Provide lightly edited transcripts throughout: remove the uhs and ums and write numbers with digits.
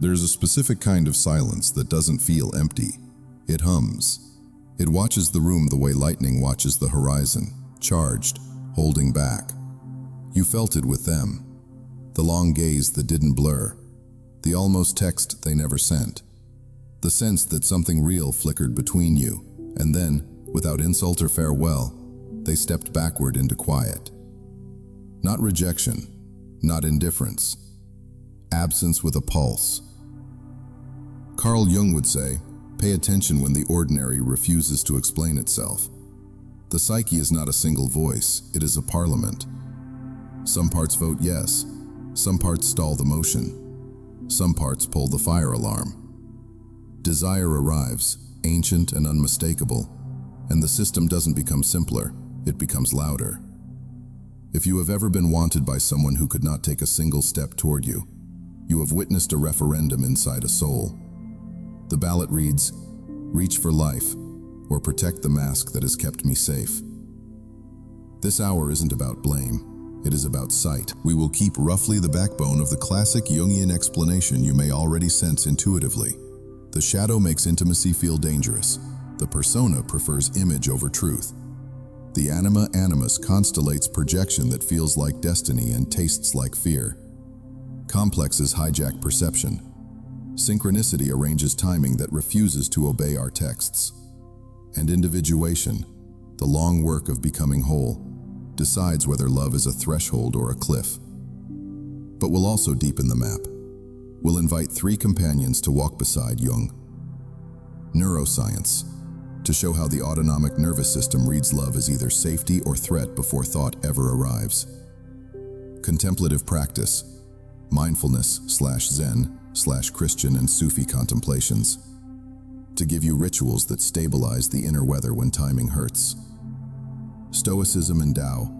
There's a specific kind of silence that doesn't feel empty. It hums. It watches the room the way lightning watches the horizon, charged, holding back. You felt it with them. The long gaze that didn't blur. The almost text they never sent. The sense that something real flickered between you, and then, without insult or farewell, they stepped backward into quiet. Not rejection, not indifference. Absence with a pulse. Carl Jung would say, pay attention when the ordinary refuses to explain itself. The psyche is not a single voice, it is a parliament. Some parts vote yes, some parts stall the motion, some parts pull the fire alarm. Desire arrives, ancient and unmistakable, and the system doesn't become simpler, it becomes louder. If you have ever been wanted by someone who could not take a single step toward you, you have witnessed a referendum inside a soul. The ballot reads, reach for life, or protect the mask that has kept me safe. This hour isn't about blame, it is about sight. We will keep roughly the backbone of the classic Jungian explanation you may already sense intuitively. The shadow makes intimacy feel dangerous. The persona prefers image over truth. The anima animus constellates projection that feels like destiny and tastes like fear. Complexes hijack perception. Synchronicity arranges timing that refuses to obey our texts. And individuation, the long work of becoming whole, decides whether love is a threshold or a cliff. But we'll also deepen the map. We'll invite 3 companions to walk beside Jung. Neuroscience, to show how the autonomic nervous system reads love as either safety or threat before thought ever arrives. Contemplative practice, mindfulness/Zen/Christian and Sufi contemplations, to give you rituals that stabilize the inner weather when timing hurts. Stoicism and Tao,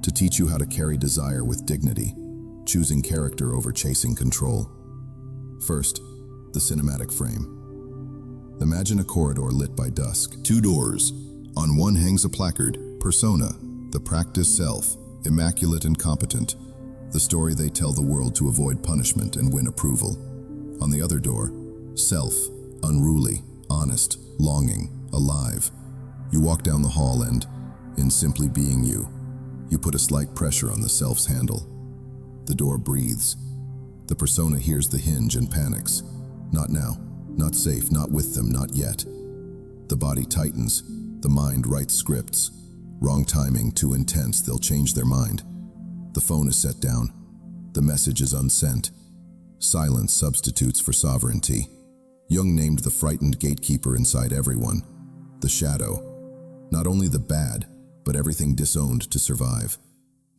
to teach you how to carry desire with dignity, choosing character over chasing control. First, the cinematic frame. Imagine a corridor lit by dusk. 2 doors. On one hangs a placard, Persona, the practiced self, immaculate and competent, the story they tell the world to avoid punishment and win approval. On the other door, Self, unruly, honest, longing, alive. You walk down the hall and, in simply being you put a slight pressure on the self's handle. The door breathes. The persona hears the hinge and panics. Not now, not safe, not with them, not yet. The body tightens, the mind writes scripts. Wrong timing, too intense, they'll change their mind. The phone is set down. The message is unsent. Silence substitutes for sovereignty. Jung named the frightened gatekeeper inside everyone. The shadow. Not only the bad, but everything disowned to survive.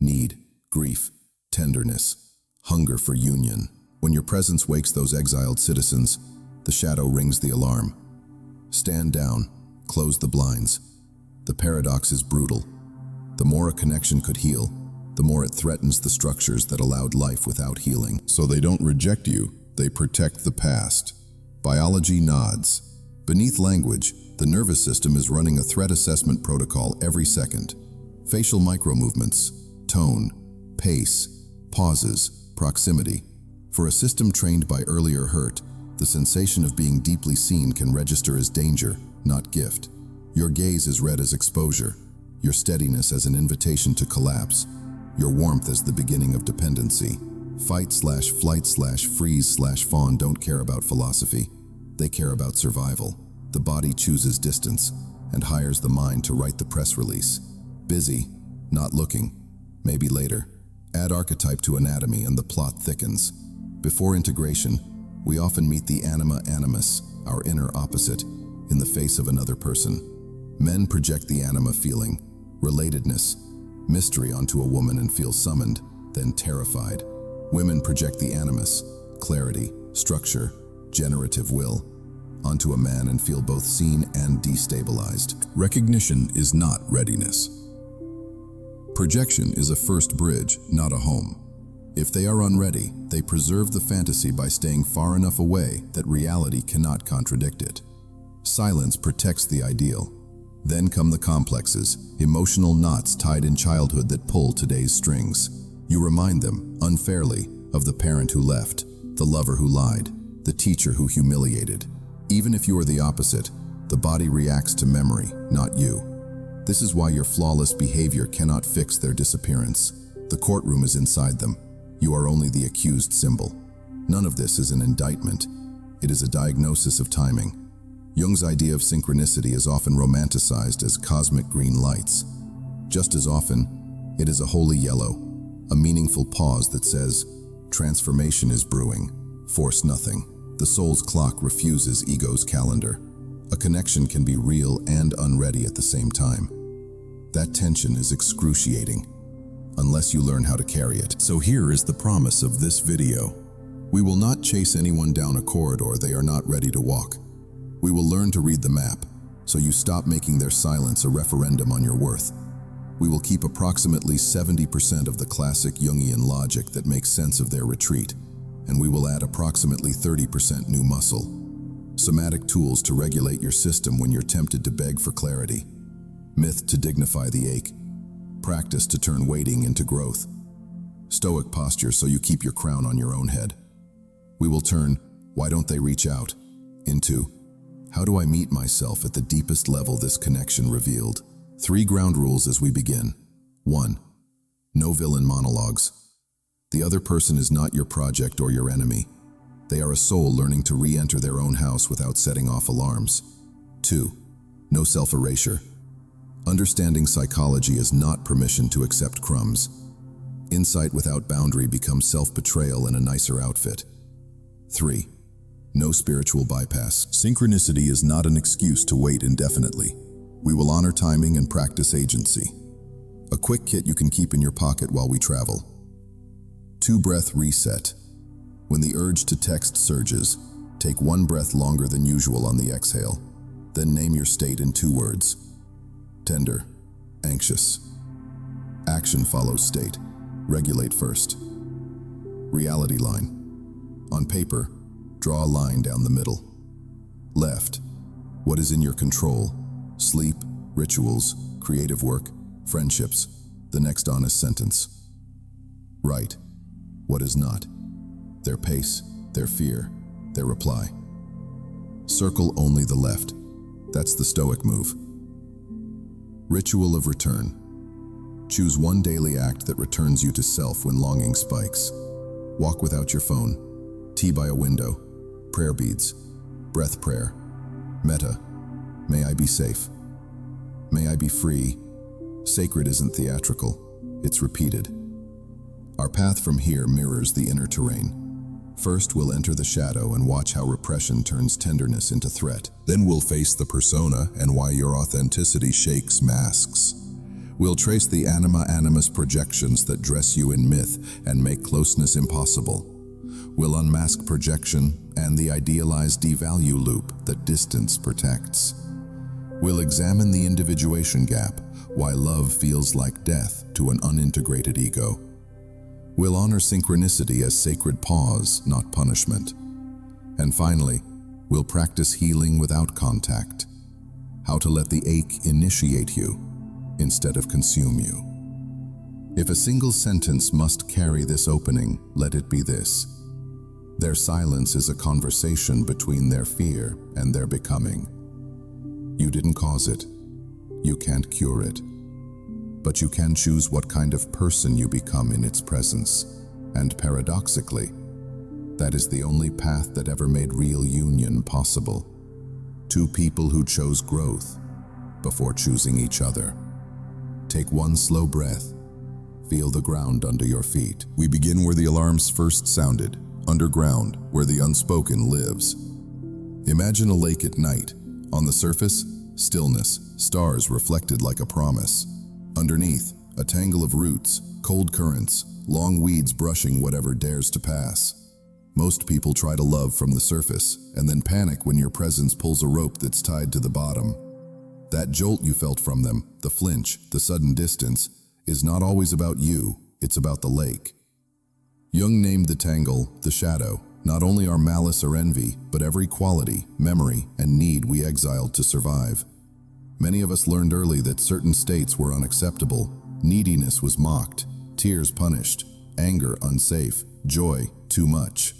Need, grief, tenderness, hunger for union. When your presence wakes those exiled citizens, the shadow rings the alarm. Stand down, close the blinds. The paradox is brutal. The more a connection could heal, the more it threatens the structures that allowed life without healing. So they don't reject you, they protect the past. Biology nods. Beneath language, the nervous system is running a threat assessment protocol every second. Facial micromovements, tone, pace, pauses, proximity. For a system trained by earlier hurt, the sensation of being deeply seen can register as danger, not gift. Your gaze is read as exposure, your steadiness as an invitation to collapse, your warmth as the beginning of dependency. Fight/flight/freeze/fawn don't care about philosophy. They care about survival. The body chooses distance and hires the mind to write the press release. Busy, not looking, maybe later. Add archetype to anatomy and the plot thickens. Before integration, we often meet the anima animus, our inner opposite, in the face of another person. Men project the anima feeling, relatedness, mystery onto a woman and feel summoned, then terrified. Women project the animus, clarity, structure, generative will, onto a man and feel both seen and destabilized. Recognition is not readiness. Projection is a first bridge, not a home. If they are unready, they preserve the fantasy by staying far enough away that reality cannot contradict it. Silence protects the ideal. Then come the complexes, emotional knots tied in childhood that pull today's strings. You remind them, unfairly, of the parent who left, the lover who lied, the teacher who humiliated. Even if you are the opposite, the body reacts to memory, not you. This is why your flawless behavior cannot fix their disappearance. The courtroom is inside them. You are only the accused symbol. None of this is an indictment. It is a diagnosis of timing. Jung's idea of synchronicity is often romanticized as cosmic green lights. Just as often, it is a holy yellow, a meaningful pause that says, transformation is brewing, force nothing. The soul's clock refuses ego's calendar. A connection can be real and unready at the same time. That tension is excruciating, unless you learn how to carry it. So here is the promise of this video. We will not chase anyone down a corridor they are not ready to walk. We will learn to read the map, so you stop making their silence a referendum on your worth. We will keep approximately 70% of the classic Jungian logic that makes sense of their retreat, and we will add approximately 30% new muscle. Somatic tools to regulate your system when you're tempted to beg for clarity. Myth to dignify the ache. Practice to turn waiting into growth. Stoic posture so you keep your crown on your own head. We will turn, why don't they reach out, into, how do I meet myself at the deepest level this connection revealed? 3 ground rules as we begin. 1. No villain monologues. The other person is not your project or your enemy. They are a soul learning to re-enter their own house without setting off alarms. 2. No self-erasure. Understanding psychology is not permission to accept crumbs. Insight without boundary becomes self-betrayal in a nicer outfit. 3. No spiritual bypass. Synchronicity is not an excuse to wait indefinitely. We will honor timing and practice agency. A quick kit you can keep in your pocket while we travel. 2-breath reset. When the urge to text surges, take 1 breath longer than usual on the exhale. Then name your state in 2 words. Tender, anxious. Action follows state. Regulate first. Reality line. On paper, draw a line down the middle. Left, what is in your control? Sleep, rituals, creative work, friendships, the next honest sentence. Right, what is not? Their pace, their fear, their reply. Circle only the left. That's the Stoic move. Ritual of return. Choose 1 daily act that returns you to self when longing spikes. Walk without your phone. Tea by a window. Prayer beads. Breath prayer. Metta. May I be safe. May I be free. Sacred isn't theatrical. It's repeated. Our path from here mirrors the inner terrain. First, we'll enter the shadow and watch how repression turns tenderness into threat. Then we'll face the persona and why your authenticity shakes masks. We'll trace the Animus projections that dress you in myth and make closeness impossible. We'll unmask projection and the idealized devalue loop that distance protects. We'll examine the individuation gap, why love feels like death to an unintegrated ego. We'll honor synchronicity as sacred pause, not punishment. And finally, we'll practice healing without contact. How to let the ache initiate you instead of consume you. If a single sentence must carry this opening, let it be this. Their silence is a conversation between their fear and their becoming. You didn't cause it. You can't cure it. But you can choose what kind of person you become in its presence. And paradoxically, that is the only path that ever made real union possible. 2 people who chose growth before choosing each other. Take 1 slow breath. Feel the ground under your feet. We begin where the alarms first sounded, underground, where the unspoken lives. Imagine a lake at night. On the surface, stillness, stars reflected like a promise. Underneath, a tangle of roots, cold currents, long weeds brushing whatever dares to pass. Most people try to love from the surface, and then panic when your presence pulls a rope that's tied to the bottom. That jolt you felt from them, the flinch, the sudden distance, is not always about you, it's about the lake. Jung named the tangle the shadow, not only our malice or envy, but every quality, memory, and need we exiled to survive. Many of us learned early that certain states were unacceptable. Neediness was mocked, tears punished, anger unsafe, joy too much.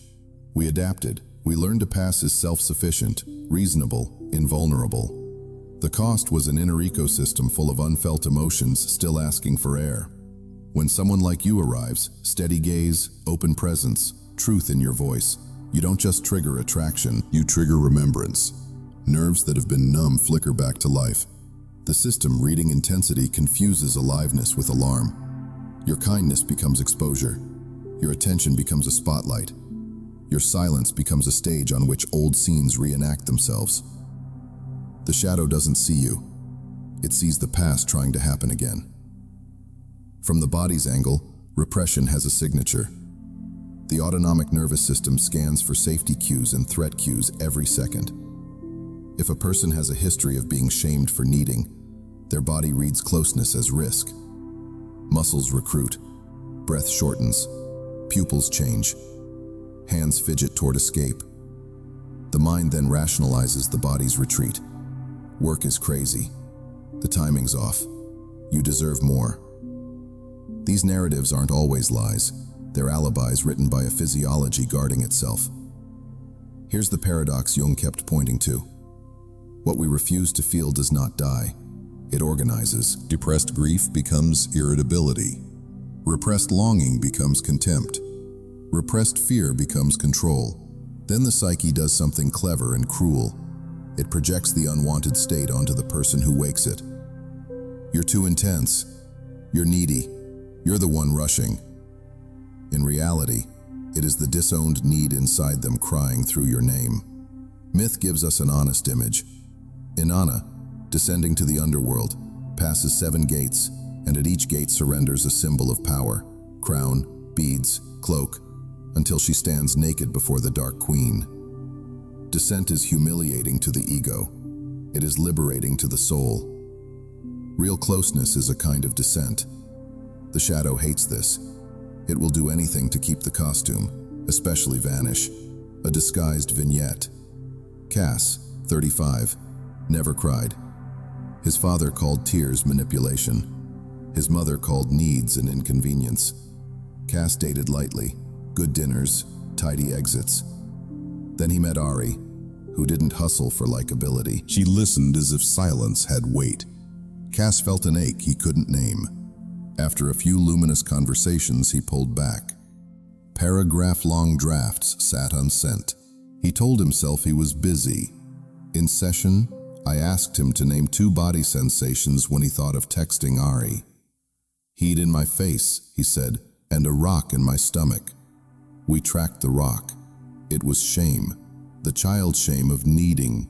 We adapted, We learn to pass as self-sufficient, reasonable, invulnerable. The cost was an inner ecosystem full of unfelt emotions still asking for air. When someone like you arrives, steady gaze, open presence, truth in your voice, you don't just trigger attraction, you trigger remembrance. Nerves that have been numb flicker back to life. The system reading intensity confuses aliveness with alarm. Your kindness becomes exposure. Your attention becomes a spotlight. Your silence becomes a stage on which old scenes reenact themselves. The shadow doesn't see you. It sees the past trying to happen again. From the body's angle, repression has a signature. The autonomic nervous system scans for safety cues and threat cues every second. If a person has a history of being shamed for needing, their body reads closeness as risk. Muscles recruit, breath shortens, pupils change, hands fidget toward escape. The mind then rationalizes the body's retreat. Work is crazy. The timing's off. You deserve more. These narratives aren't always lies. They're alibis written by a physiology guarding itself. Here's the paradox Jung kept pointing to. What we refuse to feel does not die. It organizes. Depressed grief becomes irritability. Repressed longing becomes contempt. Repressed fear becomes control. Then the psyche does something clever and cruel. It projects the unwanted state onto the person who wakes it. You're too intense. You're needy. You're the one rushing. In reality, it is the disowned need inside them crying through your name. Myth gives us an honest image. Inanna, descending to the underworld, passes 7 gates, and at each gate surrenders a symbol of power, crown, beads, cloak, until she stands naked before the Dark Queen. Descent is humiliating to the ego. It is liberating to the soul. Real closeness is a kind of descent. The shadow hates this. It will do anything to keep the costume, especially vanish. A disguised vignette. Cass, 35, never cried. His father called tears manipulation. His mother called needs an inconvenience. Cass dated lightly, good dinners, tidy exits. Then he met Ari, who didn't hustle for likability. She listened as if silence had weight. Cass felt an ache he couldn't name. After a few luminous conversations, he pulled back. Paragraph-long drafts sat unsent. He told himself he was busy. In session, I asked him to name 2 body sensations when he thought of texting Ari. Heat in my face, he said, and a rock in my stomach. We tracked the rock. It was shame, the child shame of needing.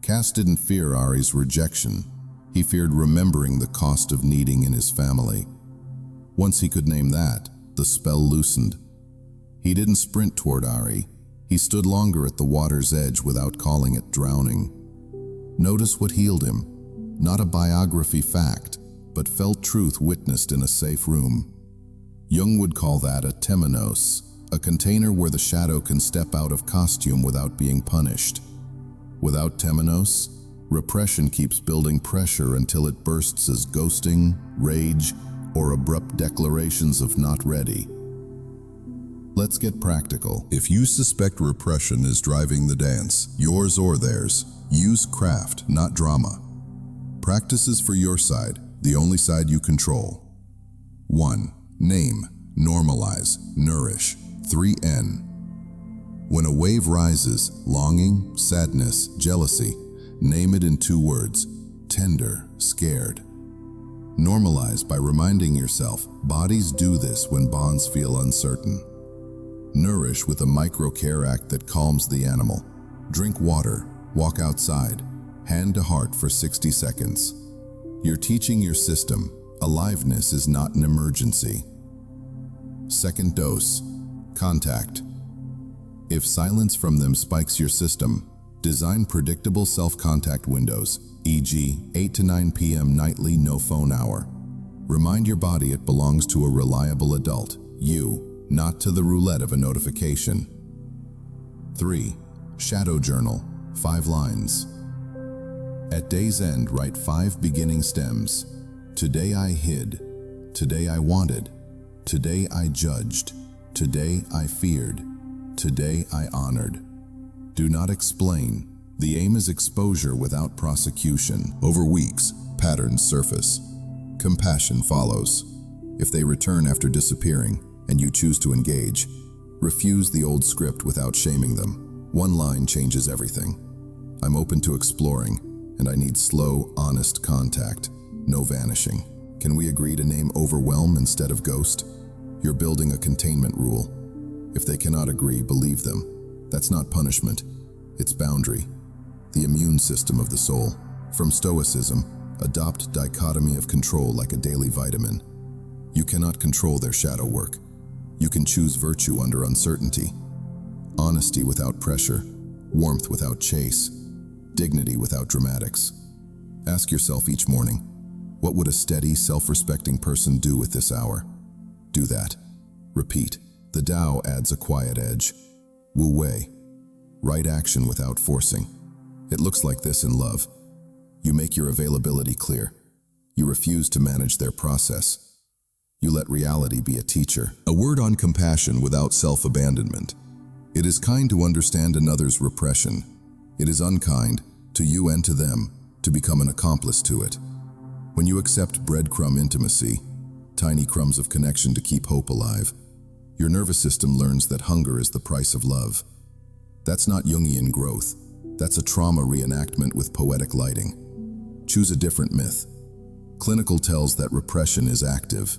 Cass didn't fear Ari's rejection. He feared remembering the cost of needing in his family. Once he could name that, the spell loosened. He didn't sprint toward Ari. He stood longer at the water's edge without calling it drowning. Notice what healed him. Not a biography fact, but felt truth witnessed in a safe room. Jung would call that a temenos, a container where the shadow can step out of costume without being punished. Without temenos, repression keeps building pressure until it bursts as ghosting, rage, or abrupt declarations of not ready. Let's get practical. If you suspect repression is driving the dance, yours or theirs, use craft, not drama. Practice is for your side, the only side you control. 1. Name, normalize, nourish. 3N. When a wave rises, longing, sadness, jealousy, name it in 2 words, tender, scared. Normalize by reminding yourself, bodies do this when bonds feel uncertain. Nourish with a micro-care act that calms the animal. Drink water, walk outside, hand to heart for 60 seconds. You're teaching your system, aliveness is not an emergency. Second dose, contact. If silence from them spikes your system, design predictable self-contact windows, e.g. 8 to 9 p.m. nightly no phone hour. Remind your body it belongs to a reliable adult, you, not to the roulette of a notification. 3. Shadow journal, 5 lines. At day's end, write 5 beginning stems. Today I hid. Today I wanted. Today I judged. Today I feared. Today I honored. Do not explain. The aim is exposure without prosecution. Over weeks, patterns surface. Compassion follows. If they return after disappearing, and you choose to engage, refuse the old script without shaming them. One line changes everything. I'm open to exploring, and I need slow, honest contact. No vanishing. Can we agree to name overwhelm instead of ghost? You're building a containment rule. If they cannot agree, believe them. That's not punishment. It's boundary. The immune system of the soul. From Stoicism, adopt dichotomy of control like a daily vitamin. You cannot control their shadow work. You can choose virtue under uncertainty. Honesty without pressure. Warmth without chase. Dignity without dramatics. Ask yourself each morning, what would a steady, self-respecting person do with this hour? Do that. Repeat. The Tao adds a quiet edge. Wu Wei. Right action without forcing. It looks like this in love. You make your availability clear. You refuse to manage their process. You let reality be a teacher. A word on compassion without self-abandonment. It is kind to understand another's repression. It is unkind, to you and to them, to become an accomplice to it. When you accept breadcrumb intimacy, tiny crumbs of connection to keep hope alive, your nervous system learns that hunger is the price of love. That's not Jungian growth. That's a trauma reenactment with poetic lighting. Choose a different myth. Clinical tells that repression is active.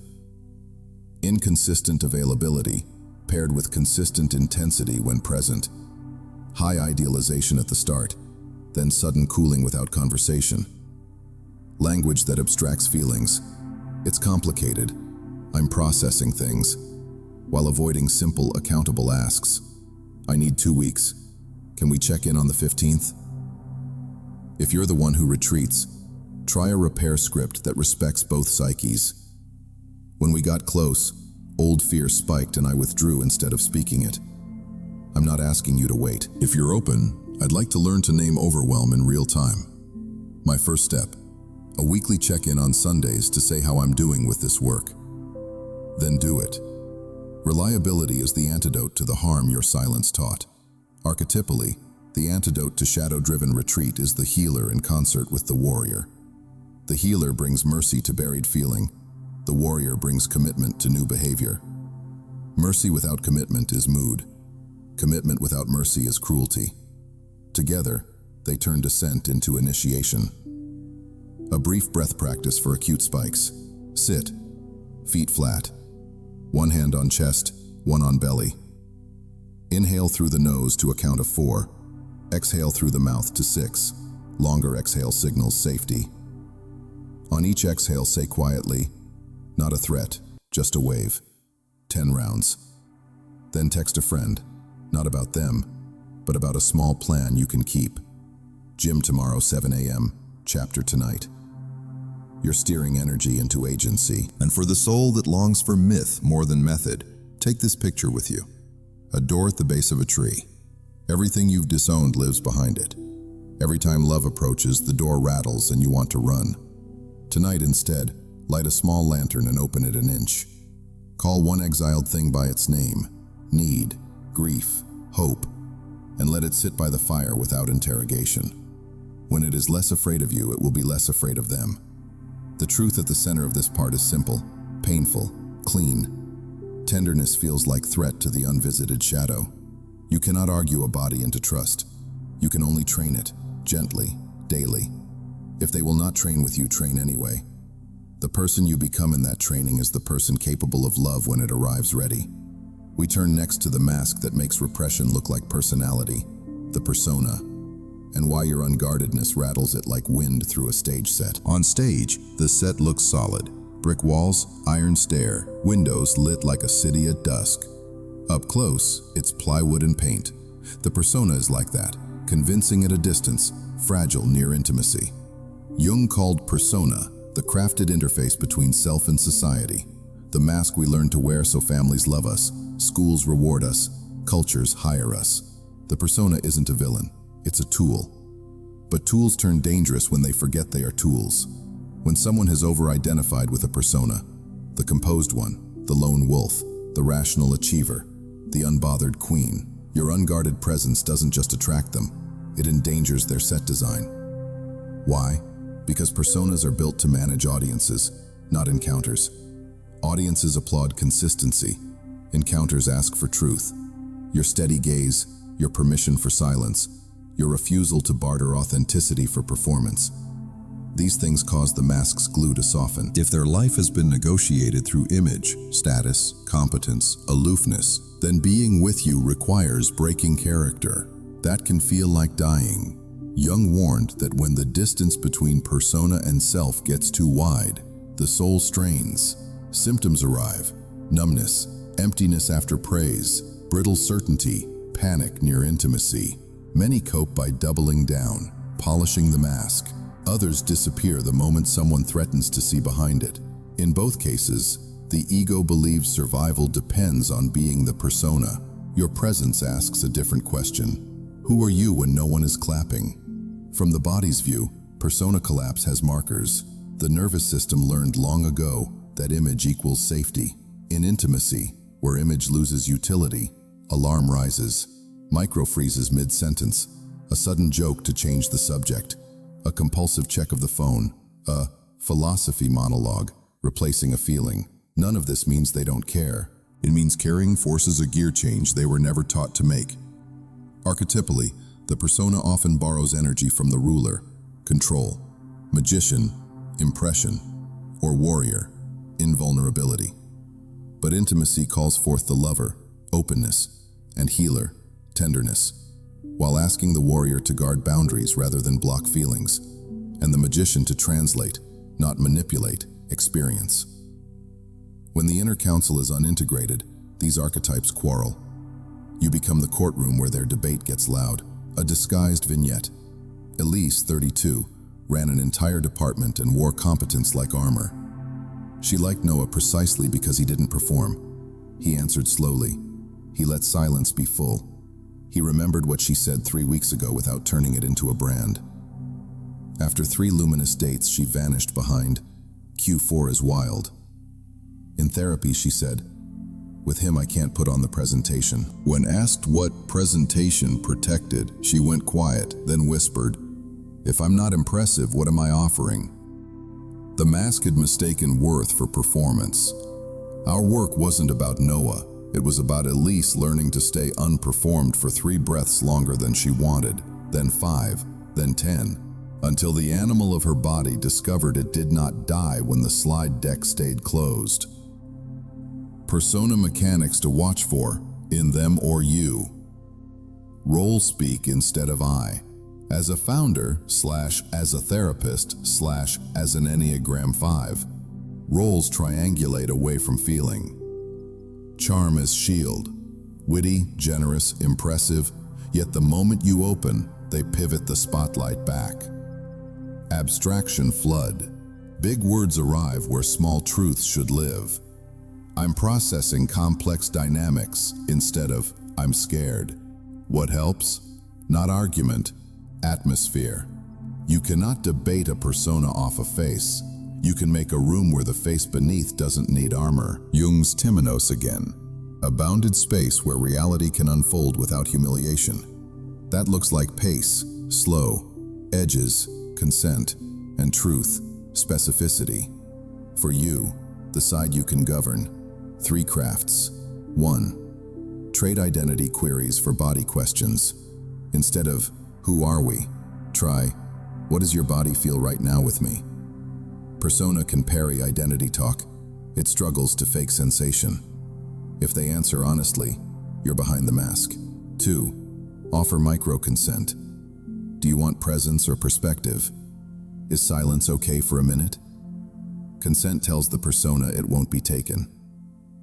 Inconsistent availability, paired with consistent intensity when present. High idealization at the start, then sudden cooling without conversation. Language that abstracts feelings. It's complicated. I'm processing things, while avoiding simple, accountable asks. I need 2 weeks. Can we check in on the 15th? If you're the one who retreats, try a repair script that respects both psyches. When we got close, old fear spiked and I withdrew instead of speaking it. I'm not asking you to wait. If you're open, I'd like to learn to name overwhelm in real time. My first step, a weekly check-in on Sundays to say how I'm doing with this work. Then do it. Reliability is the antidote to the harm your silence taught. Archetypally, the antidote to shadow-driven retreat is the healer in concert with the warrior. The healer brings mercy to buried feeling. The warrior brings commitment to new behavior. Mercy without commitment is mood. Commitment without mercy is cruelty. Together, they turn descent into initiation. A brief breath practice for acute spikes. Sit, feet flat. One hand on chest, one on belly. Inhale through the nose to a count of 4. Exhale through the mouth to 6. Longer exhale signals safety. On each exhale, say quietly, not a threat, just a wave. 10 rounds. Then text a friend, not about them, but about a small plan you can keep. Gym tomorrow, 7 a.m., chapter tonight. You're steering energy into agency. And for the soul that longs for myth more than method, take this picture with you. A door at the base of a tree. Everything you've disowned lives behind it. Every time love approaches, the door rattles and you want to run. Tonight, instead, light a small lantern and open it an inch. Call one exiled thing by its name, need, grief, hope, and let it sit by the fire without interrogation. When it is less afraid of you, it will be less afraid of them. The truth at the center of this part is simple, painful, clean. Tenderness feels like threat to the unvisited shadow. You cannot argue a body into trust. You can only train it, gently, daily. If they will not train with you, train anyway. The person you become in that training is the person capable of love when it arrives ready. We turn next to the mask that makes repression look like personality, the persona, and why your unguardedness rattles it like wind through a stage set. On stage, the set looks solid. Brick walls, iron stair, windows lit like a city at dusk. Up close, it's plywood and paint. The persona is like that, convincing at a distance, fragile near intimacy. Jung called persona the crafted interface between self and society, the mask we learn to wear so families love us, schools reward us, cultures hire us. The persona isn't a villain, it's a tool. But tools turn dangerous when they forget they are tools. When someone has over-identified with a persona, the composed one, the lone wolf, the rational achiever, the unbothered queen, Your unguarded presence doesn't just attract them, it endangers their set design. Why? Because personas are built to manage audiences, not encounters. Audiences applaud consistency. Encounters ask for truth. Your steady gaze, your permission for silence, your refusal to barter authenticity for performance. These things cause the mask's glue to soften. If their life has been negotiated through image, status, competence, aloofness, then being with you requires breaking character. That can feel like dying. Jung warned that when the distance between persona and self gets too wide, the soul strains. Symptoms arrive: numbness, emptiness after praise, brittle certainty, panic near intimacy. Many cope by doubling down, polishing the mask. Others disappear the moment someone threatens to see behind it. In both cases, the ego believes survival depends on being the persona. Your presence asks a different question. Who are you when no one is clapping? From the body's view, persona collapse has markers. The nervous system learned long ago that image equals safety. In intimacy, where image loses utility, alarm rises, micro-freezes mid-sentence, a sudden joke to change the subject, a compulsive check of the phone, a philosophy monologue, replacing a feeling. None of this means they don't care. It means caring forces a gear change they were never taught to make. Archetypally, the persona often borrows energy from the ruler, control, magician, impression, or warrior, invulnerability. But intimacy calls forth the lover, openness, and healer, tenderness, while asking the warrior to guard boundaries rather than block feelings, and the magician to translate, not manipulate, experience. When the inner council is unintegrated, these archetypes quarrel. You become the courtroom where their debate gets loud, a disguised vignette. Elise, 32, ran an entire department and wore competence like armor. She liked Noah precisely because he didn't perform. He answered slowly. He let silence be full. He remembered what she said 3 weeks ago without turning it into a brand. After 3 luminous dates, she vanished behind. Q4 is wild. In therapy, she said, "With him I can't put on the presentation." When asked what presentation protected, she went quiet, then whispered, "If I'm not impressive, what am I offering?" The mask had mistaken worth for performance. Our work wasn't about Noah. It was about Elise learning to stay unperformed for 3 breaths longer than she wanted, then 5, then 10, until the animal of her body discovered it did not die when the slide deck stayed closed. Persona mechanics to watch for, in them or you. Role speak instead of I. As a founder / as a therapist / as an Enneagram 5, roles triangulate away from feeling. Charm as shield. Witty, generous, impressive, yet the moment you open, they pivot the spotlight back. Abstraction flood. Big words arrive where small truths should live. I'm processing complex dynamics instead of I'm scared. What helps? Not argument, atmosphere. You cannot debate a persona off a face. You can make a room where the face beneath doesn't need armor. Jung's Temenos again. A bounded space where reality can unfold without humiliation. That looks like pace, slow, edges, consent, and truth, specificity. For you, the side you can govern. 3 crafts. 1. Trade identity queries for body questions. Instead of, who are we? Try, what does your body feel right now with me? Persona can parry identity talk. It struggles to fake sensation. If they answer honestly, you're behind the mask. 2. Offer micro-consent. Do you want presence or perspective? Is silence okay for a minute? Consent tells the persona it won't be taken.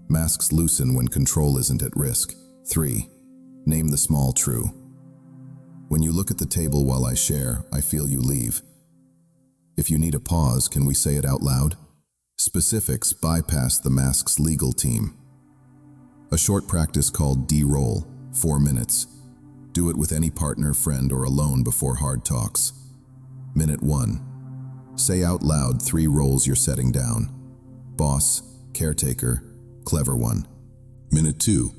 Masks loosen when control isn't at risk. 3. Name the small true. When you look at the table while I share, I feel you leave. If you need a pause, can we say it out loud? Specifics bypass the mask's legal team. A short practice called D-roll, 4 minutes. Do it with any partner, friend, or alone before hard talks. Minute 1. Say out loud 3 roles you're setting down. Boss, caretaker, clever one. Minute 2.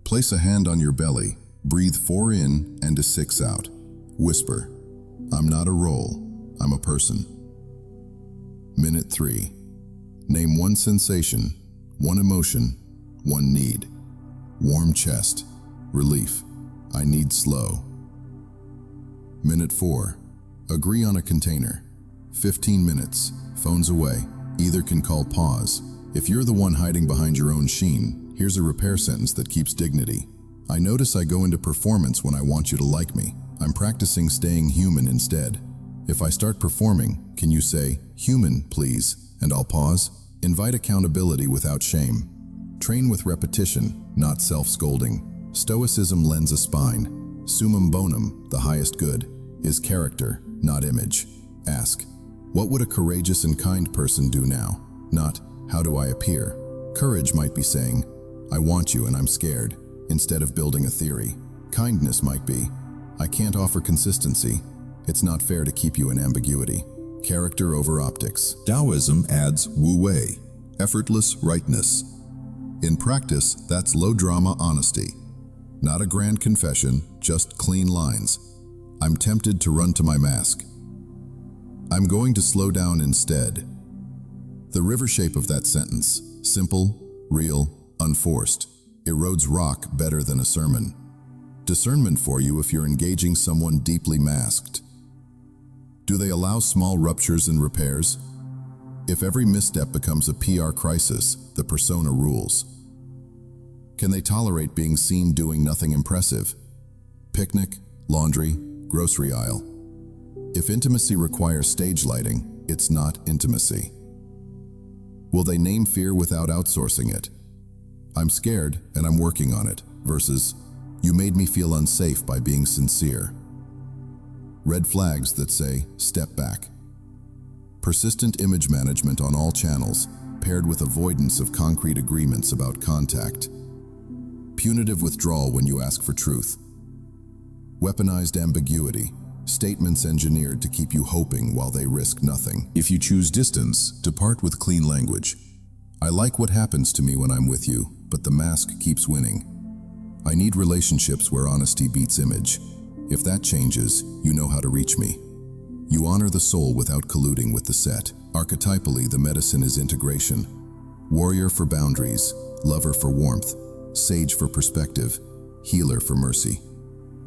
Place a hand on your belly, Breathe 4 in and a 6 out. Whisper, I'm not a role, I'm a person. Minute 3. Name one sensation, one emotion, one need. Warm chest, relief, I need slow. Minute 4. Agree on a container. 15 minutes, phones away. Either can call pause. If you're the one hiding behind your own sheen, here's a repair sentence that keeps dignity. I notice I go into performance when I want you to like me. I'm practicing staying human instead. If I start performing, can you say, human, please, and I'll pause? Invite accountability without shame. Train with repetition, not self-scolding. Stoicism lends a spine. Summum bonum, the highest good, is character, not image. Ask, what would a courageous and kind person do now? Not, how do I appear? Courage might be saying, I want you and I'm scared, instead of building a theory. Kindness might be, I can't offer consistency. It's not fair to keep you in ambiguity. Character over optics. Taoism adds wu-wei, effortless rightness. In practice, that's low-drama honesty. Not a grand confession, just clean lines. I'm tempted to run to my mask. I'm going to slow down instead. The river shape of that sentence, simple, real, unforced, erodes rock better than a sermon. Discernment for you if you're engaging someone deeply masked. Do they allow small ruptures and repairs? If every misstep becomes a PR crisis, the persona rules. Can they tolerate being seen doing nothing impressive? Picnic, laundry, grocery aisle. If intimacy requires stage lighting, it's not intimacy. Will they name fear without outsourcing it? I'm scared and I'm working on it, versus, you made me feel unsafe by being sincere. Red flags that say, step back. Persistent image management on all channels, paired with avoidance of concrete agreements about contact. Punitive withdrawal when you ask for truth. Weaponized ambiguity, statements engineered to keep you hoping while they risk nothing. If you choose distance, depart with clean language. I like what happens to me when I'm with you, but the mask keeps winning. I need relationships where honesty beats image. If that changes, you know how to reach me. You honor the soul without colluding with the set. Archetypally, the medicine is integration. Warrior for boundaries, lover for warmth, sage for perspective, healer for mercy.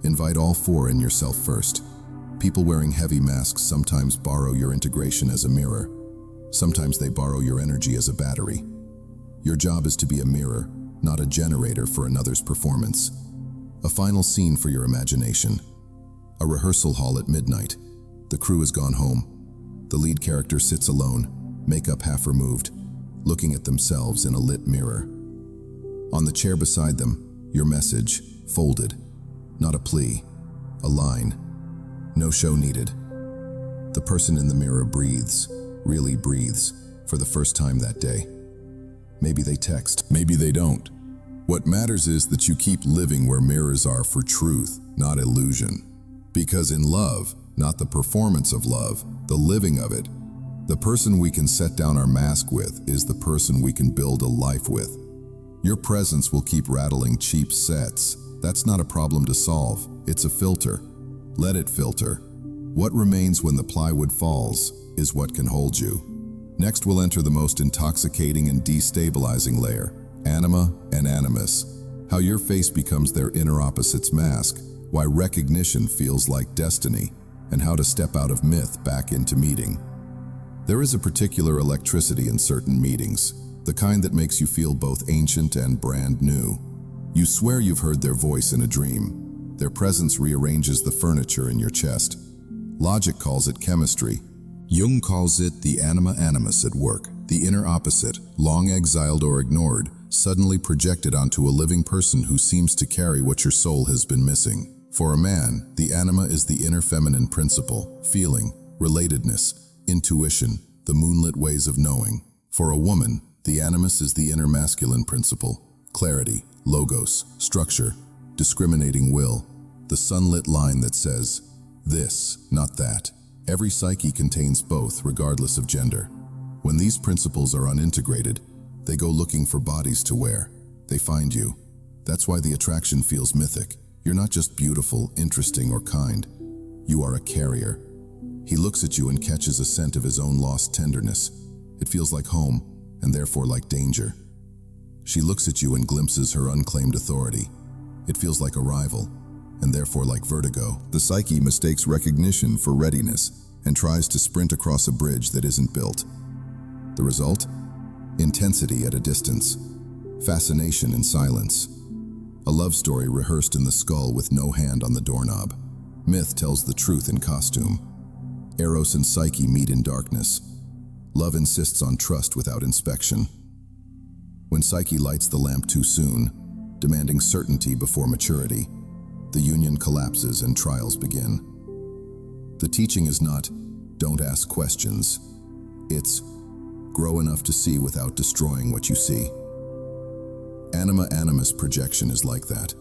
Invite all 4 in yourself first. People wearing heavy masks sometimes borrow your integration as a mirror. Sometimes they borrow your energy as a battery. Your job is to be a mirror, not a generator for another's performance. A final scene for your imagination. A rehearsal hall at midnight. The crew has gone home. The lead character sits alone, makeup half removed, looking at themselves in a lit mirror. On the chair beside them, your message, folded. Not a plea, a line. No show needed. The person in the mirror breathes, really breathes, for the first time that day. Maybe they text, maybe they don't. What matters is that you keep living where mirrors are for truth, not illusion. Because in love, not the performance of love, the living of it, the person we can set down our mask with is the person we can build a life with. Your presence will keep rattling cheap sets. That's not a problem to solve, it's a filter. Let it filter. What remains when the plywood falls is what can hold you. Next we'll enter the most intoxicating and destabilizing layer, Anima and Animus. How your face becomes their inner opposite's mask, why recognition feels like destiny, and how to step out of myth back into meeting. There is a particular electricity in certain meetings, the kind that makes you feel both ancient and brand new. You swear you've heard their voice in a dream. Their presence rearranges the furniture in your chest. Logic calls it chemistry. Jung calls it the anima animus at work, the inner opposite, long exiled or ignored, suddenly projected onto a living person who seems to carry what your soul has been missing. For a man, the anima is the inner feminine principle, feeling, relatedness, intuition, the moonlit ways of knowing. For a woman, the animus is the inner masculine principle, clarity, logos, structure, discriminating will, the sunlit line that says, this, not that. Every psyche contains both, regardless of gender. When these principles are unintegrated, they go looking for bodies to wear. They find you. That's why the attraction feels mythic. You're not just beautiful, interesting, or kind. You are a carrier. He looks at you and catches a scent of his own lost tenderness. It feels like home, and therefore like danger. She looks at you and glimpses her unclaimed authority. It feels like arrival, and therefore like vertigo. The psyche mistakes recognition for readiness and tries to sprint across a bridge that isn't built. The result? Intensity at a distance. Fascination in silence. A love story rehearsed in the skull with no hand on the doorknob. Myth tells the truth in costume. Eros and Psyche meet in darkness. Love insists on trust without inspection. When Psyche lights the lamp too soon, demanding certainty before maturity, the union collapses and trials begin. The teaching is not, don't ask questions. It's, grow enough to see without destroying what you see. Anima Animus projection is like that.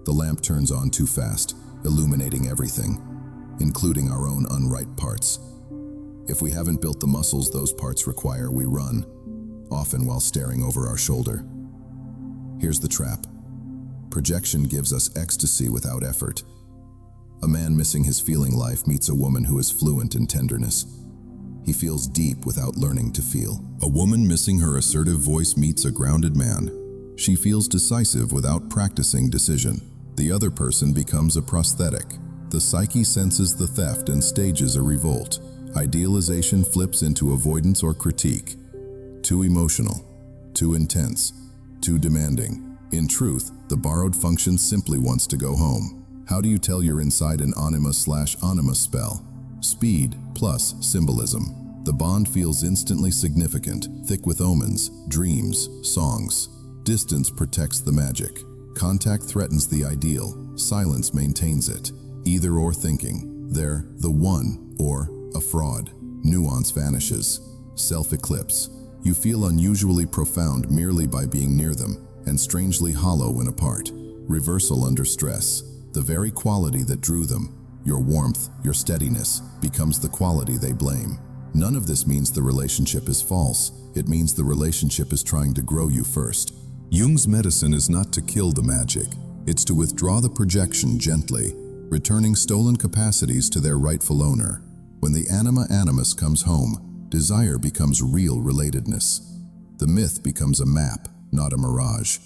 The lamp turns on too fast, illuminating everything, including our own unright parts. If we haven't built the muscles those parts require, we run, often while staring over our shoulder. Here's the trap. Projection gives us ecstasy without effort. A man missing his feeling life meets a woman who is fluent in tenderness. He feels deep without learning to feel. A woman missing her assertive voice meets a grounded man. She feels decisive without practicing decision. The other person becomes a prosthetic. The psyche senses the theft and stages a revolt. Idealization flips into avoidance or critique. Too emotional, too intense, too demanding. In truth, the borrowed function simply wants to go home. How do you tell you're inside an Anima/Anima spell? Speed plus symbolism. The bond feels instantly significant, thick with omens, dreams, songs. Distance protects the magic. Contact threatens the ideal. Silence maintains it. Either or thinking. They're the one or a fraud. Nuance vanishes. Self-eclipse. You feel unusually profound merely by being near them, and strangely hollow when apart. Reversal under stress. The very quality that drew them, your warmth, your steadiness, becomes the quality they blame. None of this means the relationship is false. It means the relationship is trying to grow you first. Jung's medicine is not to kill the magic. It's to withdraw the projection gently, returning stolen capacities to their rightful owner. When the Anima Animus comes home, desire becomes real relatedness. The myth becomes a map, not a mirage.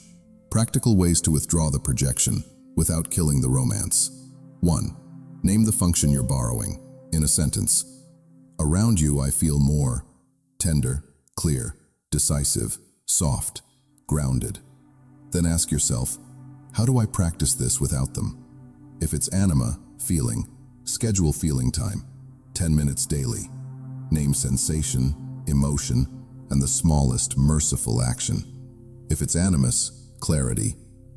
Practical ways to withdraw the projection without killing the romance. 1. Name the function you're borrowing. In a sentence. Around you I feel more tender, clear, decisive, soft, grounded. Then ask yourself, how do I practice this without them? If it's anima, feeling, schedule feeling time, 10 minutes daily. Name sensation, emotion, and the smallest merciful action. If it's animus, clarity,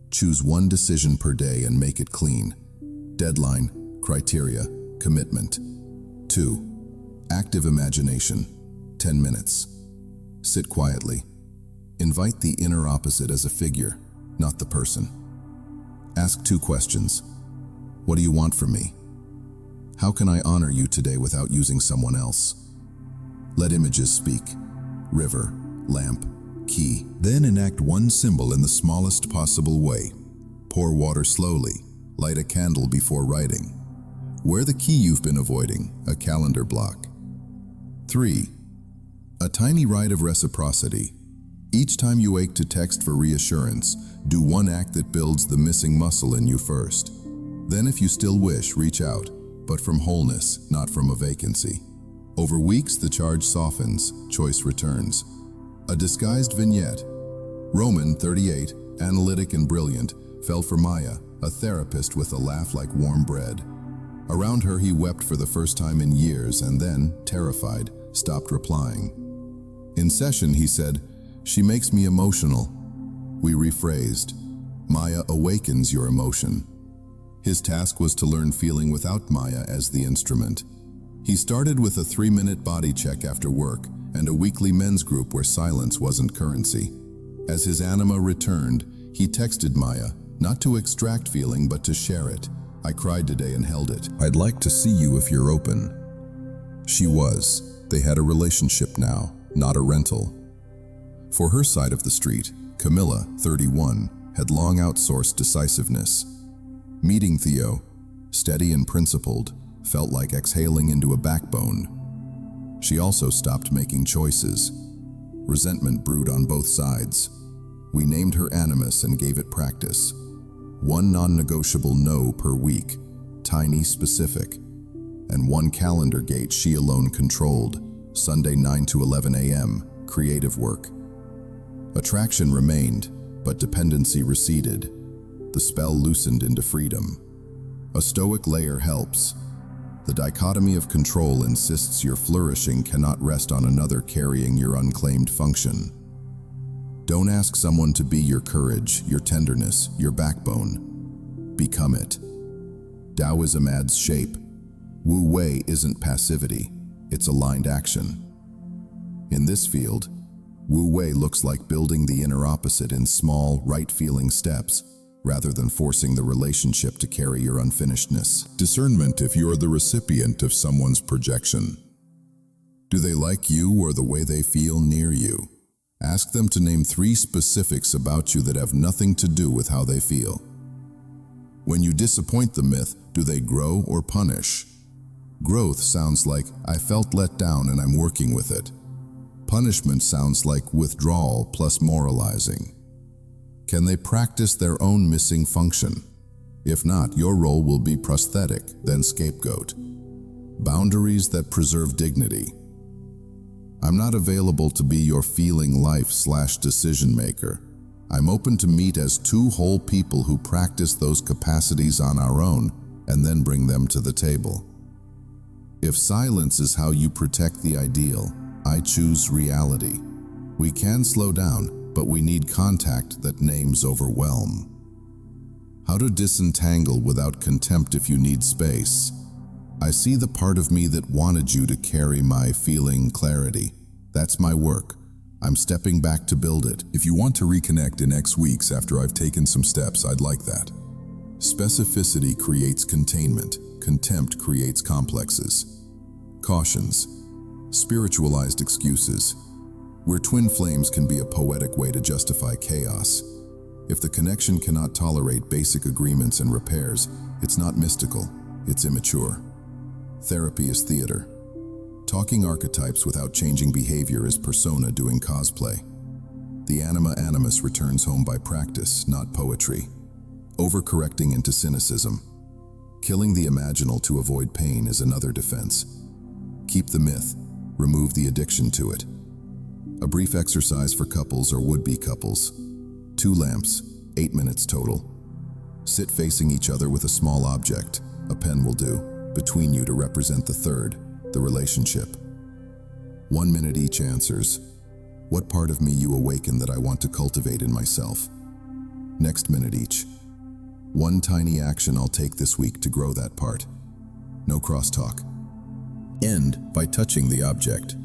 choose one decision per day and make it clean. Deadline, criteria, commitment. 2. Active imagination, 10 minutes. Sit quietly. Invite the inner opposite as a figure, not the person. Ask 2 questions. What do you want from me? How can I honor you today without using someone else? Let images speak. River, lamp, key. Then enact one symbol in the smallest possible way. Pour water slowly. Light a candle before writing. Wear the key you've been avoiding, a calendar block. 3. A tiny rite of reciprocity. Each time you ache to text for reassurance, do one act that builds the missing muscle in you first. Then if you still wish, reach out, but from wholeness, not from a vacancy. Over weeks, the charge softens, choice returns. A disguised vignette. Roman, 38, analytic and brilliant, fell for Maya, a therapist with a laugh like warm bread. Around her, he wept for the first time in years and then, terrified, stopped replying. In session, he said, "She makes me emotional." We rephrased, "Maya awakens your emotion." His task was to learn feeling without Maya as the instrument. He started with a 3-minute body check after work and a weekly men's group where silence wasn't currency. As his anima returned, he texted Maya, not to extract feeling but to share it. "I cried today and held it. I'd like to see you if you're open." She was. They had a relationship now, not a rental. For her side of the street, Camilla, 31, had long outsourced decisiveness. Meeting Theo, steady and principled, felt like exhaling into a backbone. She also stopped making choices. Resentment brewed on both sides. We named her Animus and gave it practice. One non-negotiable no per week, tiny, specific, and one calendar gate she alone controlled, Sunday 9 to 11 a.m., creative work. Attraction remained, but dependency receded. The spell loosened into freedom. A stoic layer helps. The dichotomy of control insists your flourishing cannot rest on another carrying your unclaimed function. Don't ask someone to be your courage, your tenderness, your backbone. Become it. Taoism adds shape. Wu Wei isn't passivity, it's aligned action. In this field, Wu Wei looks like building the inner opposite in small, right-feeling steps, rather than forcing the relationship to carry your unfinishedness. Discernment if you're the recipient of someone's projection. Do they like you or the way they feel near you? Ask them to name 3 specifics about you that have nothing to do with how they feel. When you disappoint the myth, do they grow or punish? Growth sounds like, I felt let down and I'm working with it. Punishment sounds like withdrawal plus moralizing. Can they practice their own missing function? If not, your role will be prosthetic, then scapegoat. Boundaries that preserve dignity. I'm not available to be your feeling life/decision maker. I'm open to meet as 2 whole people who practice those capacities on our own and then bring them to the table. If silence is how you protect the ideal, I choose reality. We can slow down, but we need contact that names overwhelm. How to disentangle without contempt if you need space. I see the part of me that wanted you to carry my feeling clarity. That's my work. I'm stepping back to build it. If you want to reconnect in X weeks after I've taken some steps, I'd like that. Specificity creates containment. Contempt creates complexes. Cautions. Spiritualized excuses. Where twin flames can be a poetic way to justify chaos. If the connection cannot tolerate basic agreements and repairs, it's not mystical, it's immature. Therapy is theater. Talking archetypes without changing behavior is persona doing cosplay. The Anima Animus returns home by practice, not poetry. Overcorrecting into cynicism. Killing the imaginal to avoid pain is another defense. Keep the myth, remove the addiction to it. A brief exercise for couples or would-be couples. 2 lamps, 8 minutes total. Sit facing each other with a small object, a pen will do, between you to represent the third, the relationship. 1 minute each answers. What part of me you awaken that I want to cultivate in myself? Next minute each. One tiny action I'll take this week to grow that part. No crosstalk. End by touching the object.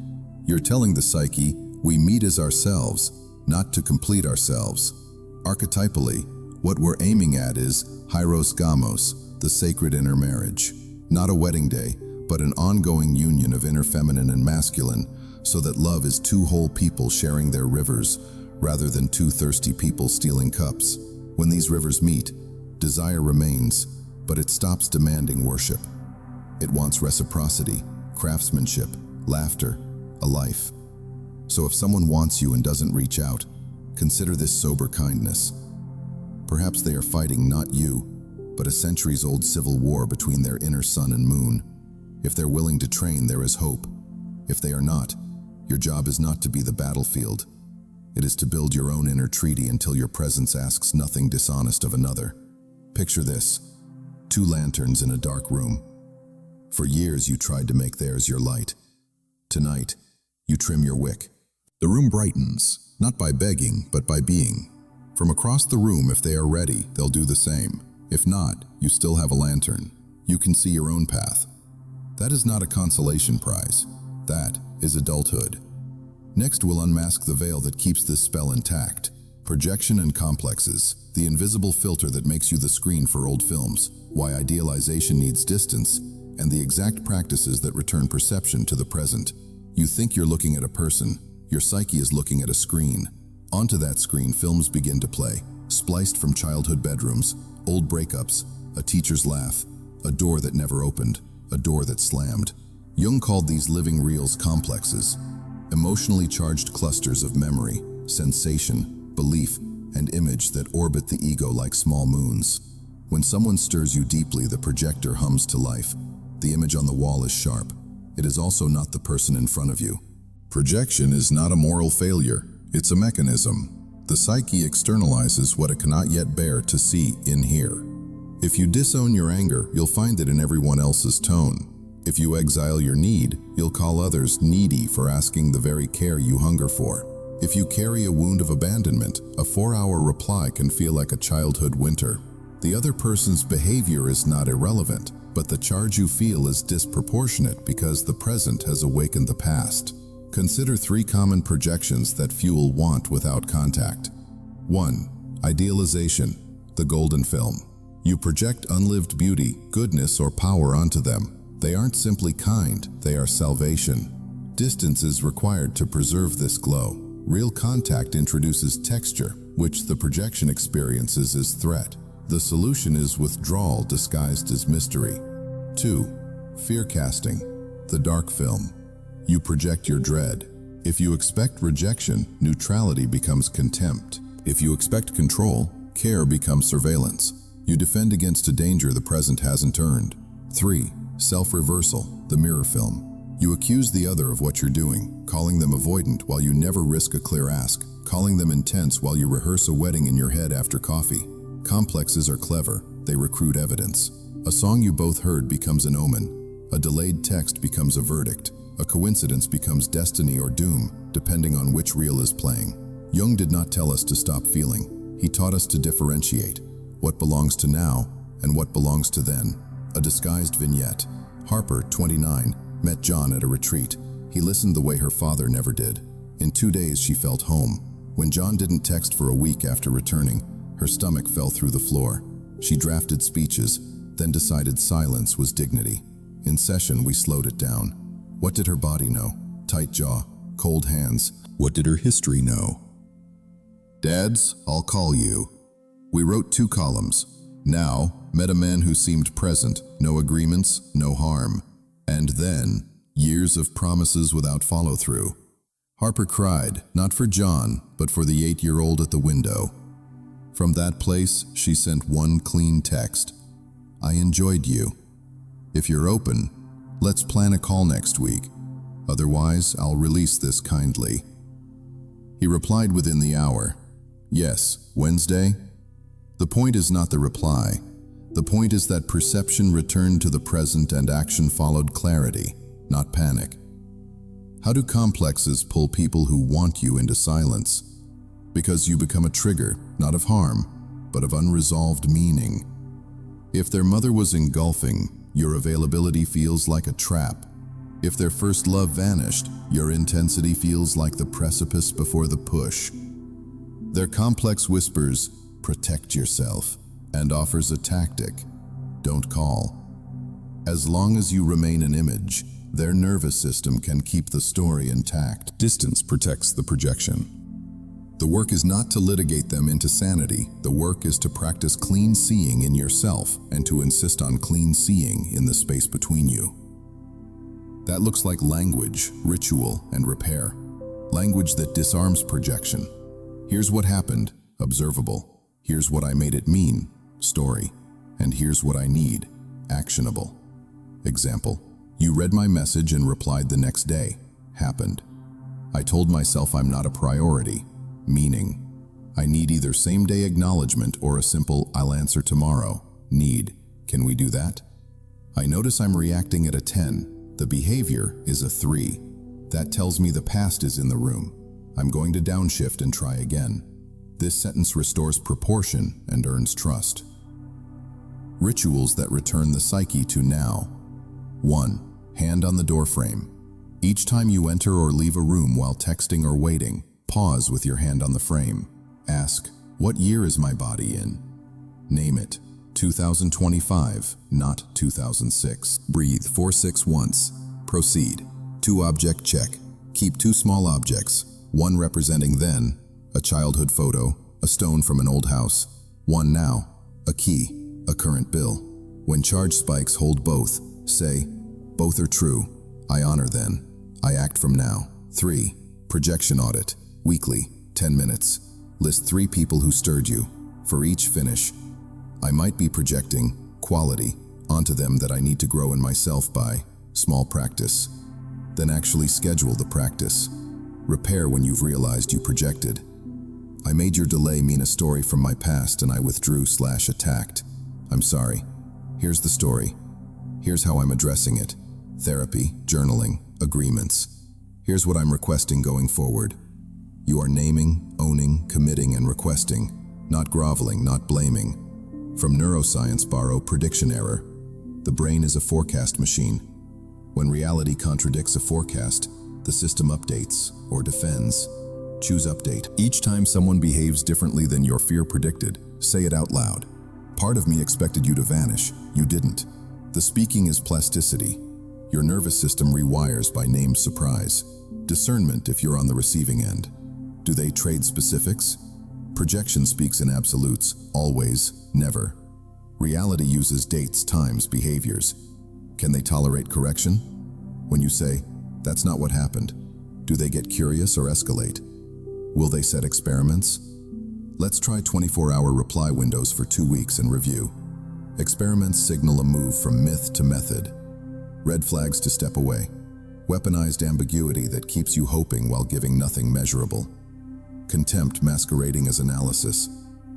You're telling the psyche, we meet as ourselves, not to complete ourselves. Archetypally, what we're aiming at is hieros gamos, the sacred inner marriage. Not a wedding day, but an ongoing union of inner feminine and masculine, so that love is 2 whole people sharing their rivers, rather than 2 thirsty people stealing cups. When these rivers meet, desire remains, but it stops demanding worship. It wants reciprocity, craftsmanship, laughter, a life. So if someone wants you and doesn't reach out, consider this sober kindness. Perhaps they are fighting not you, but a centuries-old civil war between their inner sun and moon. If they're willing to train, there is hope. If they are not, your job is not to be the battlefield. It is to build your own inner treaty until your presence asks nothing dishonest of another. Picture this: 2 lanterns in a dark room. For years you tried to make theirs your light. Tonight, you trim your wick. The room brightens, not by begging, but by being. From across the room, if they are ready, they'll do the same. If not, you still have a lantern. You can see your own path. That is not a consolation prize. That is adulthood. Next, we'll unmask the veil that keeps this spell intact. Projection and complexes, the invisible filter that makes you the screen for old films, why idealization needs distance, and the exact practices that return perception to the present. You think you're looking at a person, your psyche is looking at a screen. Onto that screen, films begin to play, spliced from childhood bedrooms, old breakups, a teacher's laugh, a door that never opened, a door that slammed. Jung called these living reals complexes, emotionally charged clusters of memory, sensation, belief, and image that orbit the ego like small moons. When someone stirs you deeply, the projector hums to life. The image on the wall is sharp. It is also not the person in front of you. Projection is not a moral failure, it's a mechanism. The psyche externalizes what it cannot yet bear to see in here. If you disown your anger, you'll find it in everyone else's tone. If you exile your need, you'll call others needy for asking the very care you hunger for. If you carry a wound of abandonment, a 4-hour reply can feel like a childhood winter. The other person's behavior is not irrelevant, but the charge you feel is disproportionate because the present has awakened the past. Consider 3 common projections that fuel want without contact. 1. Idealization, the golden film. You project unlived beauty, goodness, or power onto them. They aren't simply kind, they are salvation. Distance is required to preserve this glow. Real contact introduces texture, which the projection experiences as threat. The solution is withdrawal disguised as mystery. 2. Fear casting, the dark film. You project your dread. If you expect rejection, neutrality becomes contempt. If you expect control, care becomes surveillance. You defend against a danger the present hasn't earned. 3. Self-reversal, the mirror film. You accuse the other of what you're doing, calling them avoidant while you never risk a clear ask, calling them intense while you rehearse a wedding in your head after coffee. Complexes are clever, they recruit evidence. A song you both heard becomes an omen. A delayed text becomes a verdict. A coincidence becomes destiny or doom, depending on which reel is playing. Jung did not tell us to stop feeling. He taught us to differentiate what belongs to now and what belongs to then. A disguised vignette. Harper, 29, met John at a retreat. He listened the way her father never did. In 2 days, she felt home. When John didn't text for a week after returning, her stomach fell through the floor. She drafted speeches, then decided silence was dignity. In session, we slowed it down. What did her body know? Tight jaw, cold hands. What did her history know? Dads, I'll call you. We wrote 2 columns. Now, met a man who seemed present, no agreements, no harm. And then, years of promises without follow-through. Harper cried, not for John, but for the 8-year-old at the window. From that place, she sent one clean text. I enjoyed you. If you're open, let's plan a call next week. Otherwise, I'll release this kindly. He replied within the hour. Yes, Wednesday? The point is not the reply. The point is that perception returned to the present and action followed clarity, not panic. How do complexes pull people who want you into silence? Because you become a trigger, not of harm, but of unresolved meaning. If their mother was engulfing, your availability feels like a trap. If their first love vanished, your intensity feels like the precipice before the push. Their complex whispers, protect yourself, and offers a tactic, don't call. As long as you remain an image, their nervous system can keep the story intact. Distance protects the projection. The work is not to litigate them into sanity. The work is to practice clean seeing in yourself and to insist on clean seeing in the space between you. That looks like language, ritual, and repair. Language that disarms projection. Here's what happened, observable. Here's what I made it mean, story. And here's what I need, actionable. Example, you read my message and replied the next day, happened. I told myself I'm not a priority, meaning. I need either same-day acknowledgement or a simple I'll answer tomorrow, need. Can we do that? I notice I'm reacting at a 10. The behavior is a 3. That tells me the past is in the room. I'm going to downshift and try again. This sentence restores proportion and earns trust. Rituals that return the psyche to now. 1. Hand on the doorframe. Each time you enter or leave a room while texting or waiting, pause with your hand on the frame. Ask, what year is my body in? Name it. 2025, not 2006. Breathe 4-6 once. Proceed. 2 object check. Keep 2 small objects, 1 representing then, a childhood photo, a stone from an old house. 1 now, a key. a current bill. When charge spikes, hold both. Say, both are true. I honor then. I act from now. 3. Projection audit. Weekly, 10 minutes. List 3 people who stirred you. For each finish, I might be projecting quality onto them that I need to grow in myself by. Small practice. Then actually schedule the practice. Repair when you've realized you projected. I made your delay mean a story from my past and I withdrew/attacked. I'm sorry. Here's the story. Here's how I'm addressing it. Therapy, journaling, agreements. Here's what I'm requesting going forward. You are naming, owning, committing, and requesting. Not groveling, not blaming. From neuroscience borrow prediction error. The brain is a forecast machine. When reality contradicts a forecast, the system updates or defends. Choose update. Each time someone behaves differently than your fear predicted, say it out loud. Part of me expected you to vanish. You didn't. The speaking is plasticity. Your nervous system rewires by named surprise. Discernment if you're on the receiving end. Do they trade specifics? Projection speaks in absolutes, always, never. Reality uses dates, times, behaviors. Can they tolerate correction? When you say, that's not what happened, do they get curious or escalate? Will they set experiments? Let's try 24-hour reply windows for 2 weeks and review. Experiments signal a move from myth to method. Red flags to step away. Weaponized ambiguity that keeps you hoping while giving nothing measurable. Contempt masquerading as analysis.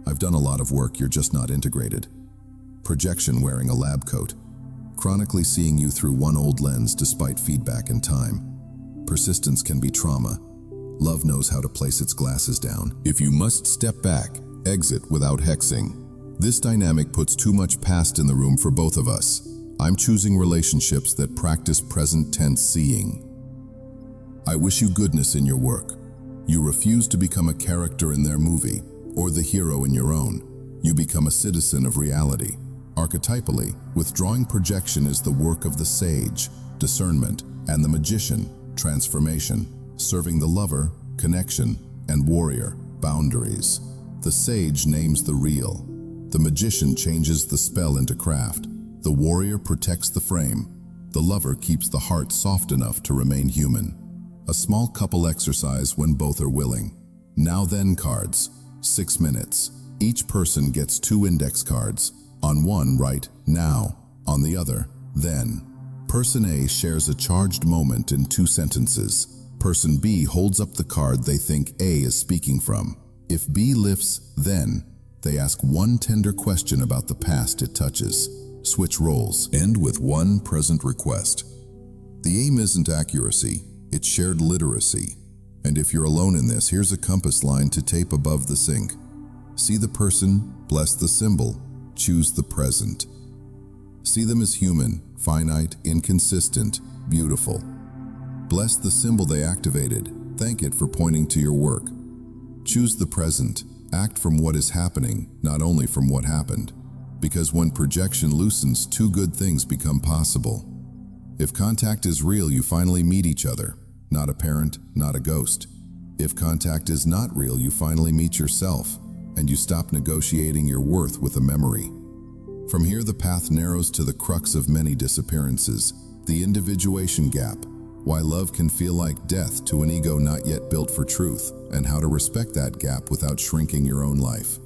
I've done a lot of work, you're just not integrated. Projection wearing a lab coat. Chronically seeing you through one old lens despite feedback and time. Persistence can be trauma. Love knows how to place its glasses down. If you must step back, exit without hexing. This dynamic puts too much past in the room for both of us. I'm choosing relationships that practice present tense seeing. I wish you goodness in your work. You refuse to become a character in their movie, or the hero in your own. You become a citizen of reality. Archetypally, withdrawing projection is the work of the sage, discernment, and the magician, transformation, serving the lover, connection, and warrior, boundaries. The sage names the real. The magician changes the spell into craft. The warrior protects the frame. The lover keeps the heart soft enough to remain human. A small couple exercise when both are willing. Now then cards, 6 minutes. Each person gets 2 index cards. On one, write now. On the other, then. Person A shares a charged moment in 2 sentences. Person B holds up the card they think A is speaking from. If B lifts then, they ask one tender question about the past it touches. Switch roles. End with one present request. The aim isn't accuracy, it's shared literacy. And if you're alone in this, here's a compass line to tape above the sink. See the person, bless the symbol, choose the present. See them as human, finite, inconsistent, beautiful. Bless the symbol they activated, thank it for pointing to your work. Choose the present, act from what is happening, not only from what happened. Because when projection loosens, 2 good things become possible. If contact is real, you finally meet each other, not a parent, not a ghost. If contact is not real, you finally meet yourself, and you stop negotiating your worth with a memory. From here, the path narrows to the crux of many disappearances, the individuation gap, why love can feel like death to an ego not yet built for truth, and how to respect that gap without shrinking your own life.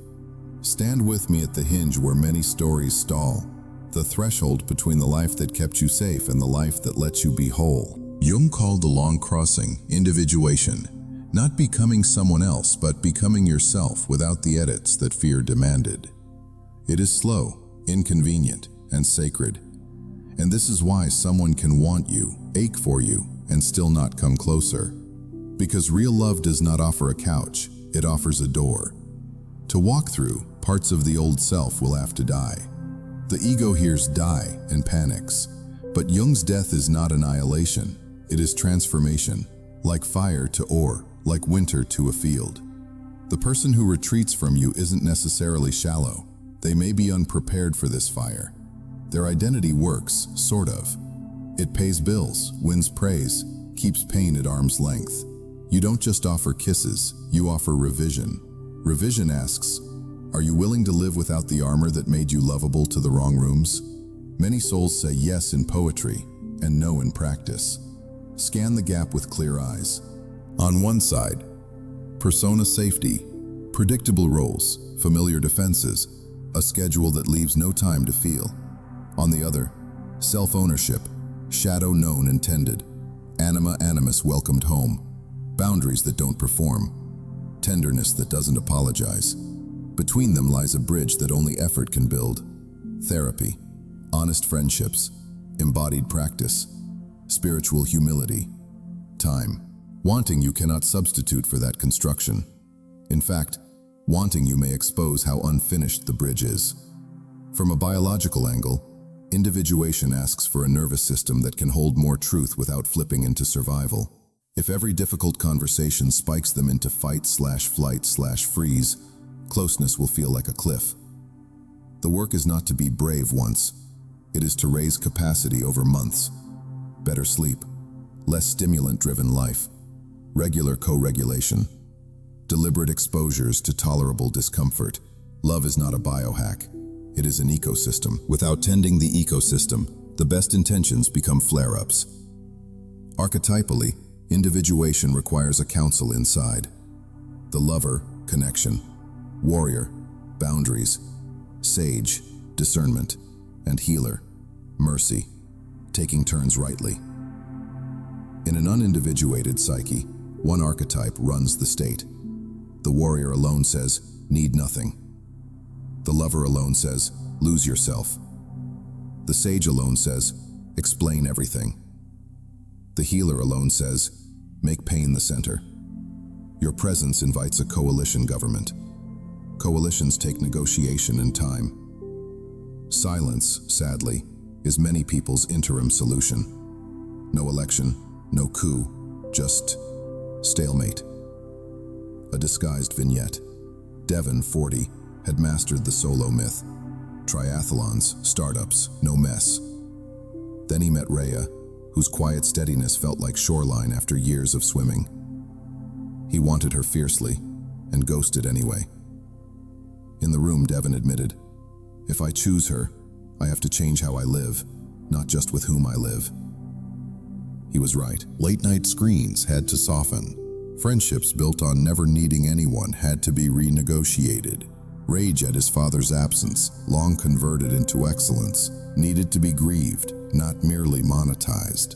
Stand with me at the hinge where many stories stall, the threshold between the life that kept you safe and the life that lets you be whole. Jung called the long crossing individuation, not becoming someone else, but becoming yourself without the edits that fear demanded. It is slow, inconvenient, and sacred. And this is why someone can want you, ache for you, and still not come closer. Because real love does not offer a couch, it offers a door. To walk through, parts of the old self will have to die. The ego hears die and panics. But Jung's death is not annihilation, it is transformation, like fire to ore, like winter to a field. The person who retreats from you isn't necessarily shallow. They may be unprepared for this fire. Their identity works, sort of. It pays bills, wins praise, keeps pain at arm's length. You don't just offer kisses, you offer revision. Revision asks, Are you willing to live without the armor that made you lovable to the wrong rooms? Many souls say yes in poetry and no in practice. Scan the gap with clear eyes. On one side, persona safety, predictable roles, familiar defenses, a schedule that leaves no time to feel. On the other, self-ownership, shadow known and tended, Anima Animus welcomed home, boundaries that don't perform, tenderness that doesn't apologize. Between them lies a bridge that only effort can build. Therapy, honest friendships, embodied practice, spiritual humility, time. Wanting you cannot substitute for that construction. In fact, wanting you may expose how unfinished the bridge is. From a biological angle, individuation asks for a nervous system that can hold more truth without flipping into survival. If every difficult conversation spikes them into fight/flight/freeze, closeness will feel like a cliff. The work is not to be brave once. It is to raise capacity over months. Better sleep, less stimulant-driven life, regular co-regulation, deliberate exposures to tolerable discomfort. Love is not a biohack. It is an ecosystem. Without tending the ecosystem, the best intentions become flare-ups. Archetypally, individuation requires a council inside. The lover, connection. Warrior, boundaries. Sage, discernment. And healer, mercy, taking turns rightly. In an unindividuated psyche, one archetype runs the state. The warrior alone says, need nothing. The lover alone says, lose yourself. The sage alone says, explain everything. The healer alone says, make pain the center. Your presence invites a coalition government. Coalitions take negotiation and time. Silence, sadly, is many people's interim solution. No election, no coup, just stalemate. A disguised vignette. Devon, 40, had mastered the solo myth. Triathlons, startups, no mess. Then he met Rhea, whose quiet steadiness felt like shoreline after years of swimming. He wanted her fiercely, and ghosted anyway. In the room, Devon admitted, if I choose her, I have to change how I live, not just with whom I live. He was right. Late-night screens had to soften. Friendships built on never needing anyone had to be renegotiated. Rage at his father's absence, long converted into excellence, needed to be grieved, not merely monetized.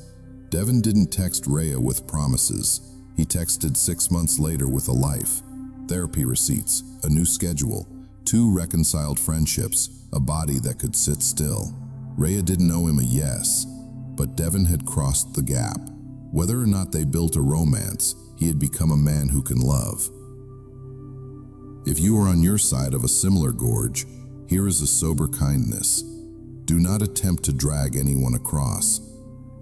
Devon didn't text Rhea with promises. He texted 6 months later with a life, therapy receipts, a new schedule, 2 reconciled friendships, a body that could sit still. Rhea didn't owe him a yes, but Devon had crossed the gap. Whether or not they built a romance, he had become a man who can love. If you are on your side of a similar gorge, here is a sober kindness. Do not attempt to drag anyone across.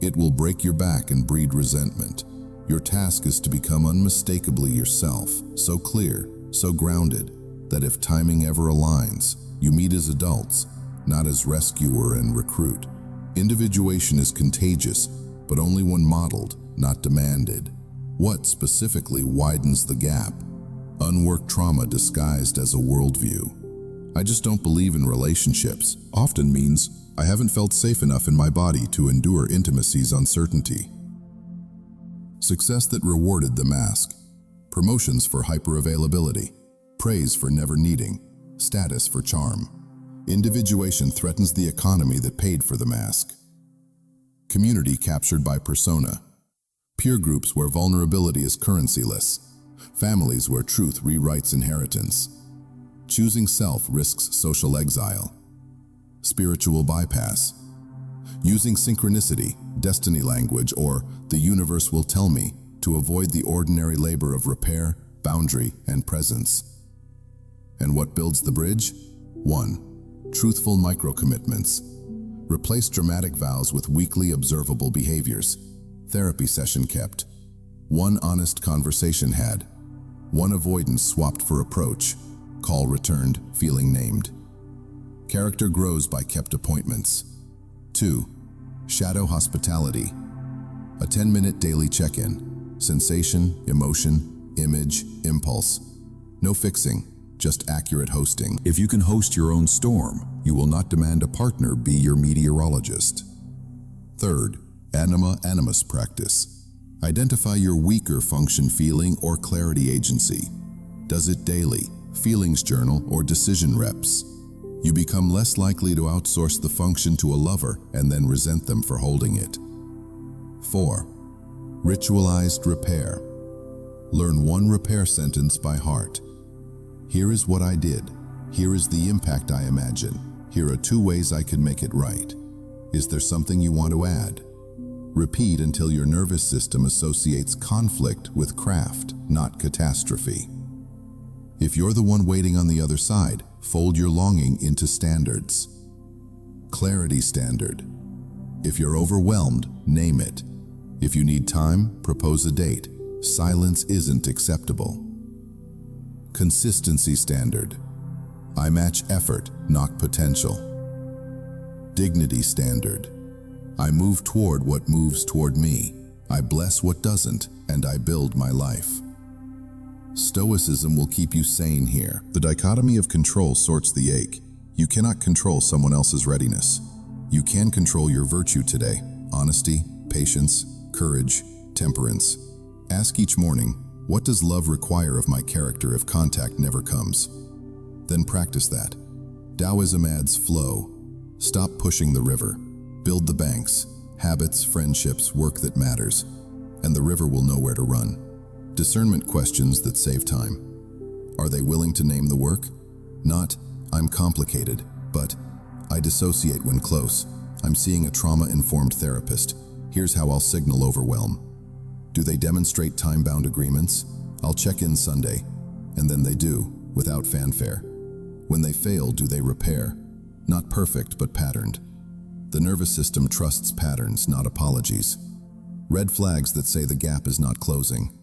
It will break your back and breed resentment. Your task is to become unmistakably yourself, so clear, so grounded, that if timing ever aligns, you meet as adults, not as rescuer and recruit. Individuation is contagious, but only when modeled, not demanded. What specifically widens the gap? Unworked trauma disguised as a worldview. I just don't believe in relationships often means I haven't felt safe enough in my body to endure intimacy's uncertainty. Success that rewarded the mask. Promotions for hyperavailability. Praise for never needing. Status for charm. Individuation threatens the economy that paid for the mask. Community captured by persona. Peer groups where vulnerability is currencyless. Families where truth rewrites inheritance. Choosing self risks social exile. Spiritual bypass. Using synchronicity, destiny language, or the universe will tell me to avoid the ordinary labor of repair, boundary, and presence. And what builds the bridge? 1. Truthful micro-commitments. Replace dramatic vows with weekly observable behaviors. Therapy session kept. 1 honest conversation had. 1 avoidance swapped for approach. Call returned, feeling named. Character grows by kept appointments. 2. Shadow hospitality. A 10-minute daily check-in. Sensation, emotion, image, impulse. No fixing, just accurate hosting. If you can host your own storm, you will not demand a partner be your meteorologist. Third, Anima Animus practice. Identify your weaker function feeling or clarity agency. Does it daily, feelings journal, or decision reps? You become less likely to outsource the function to a lover and then resent them for holding it. 4. Ritualized repair. Learn one repair sentence by heart. Here is what I did. Here is the impact I imagine. Here are 2 ways I could make it right. Is there something you want to add? Repeat until your nervous system associates conflict with craft, not catastrophe. If you're the one waiting on the other side, fold your longing into standards. Clarity standard. If you're overwhelmed, name it. If you need time, propose a date. Silence isn't acceptable. Consistency standard. I match effort, not potential. Dignity standard. I move toward what moves toward me. I bless what doesn't, and I build my life. Stoicism will keep you sane here. The dichotomy of control sorts the ache. You cannot control someone else's readiness. You can control your virtue today. Honesty, patience, courage, temperance. Ask each morning, what does love require of my character if contact never comes? Then practice that. Taoism adds flow. Stop pushing the river. Build the banks. Habits, friendships, work that matters. And the river will know where to run. Discernment questions that save time. Are they willing to name the work? Not, I'm complicated, but I dissociate when close. I'm seeing a trauma-informed therapist. Here's how I'll signal overwhelm. Do they demonstrate time-bound agreements? I'll check in Sunday. And then they do, without fanfare. When they fail, do they repair? Not perfect, but patterned. The nervous system trusts patterns, not apologies. Red flags that say the gap is not closing.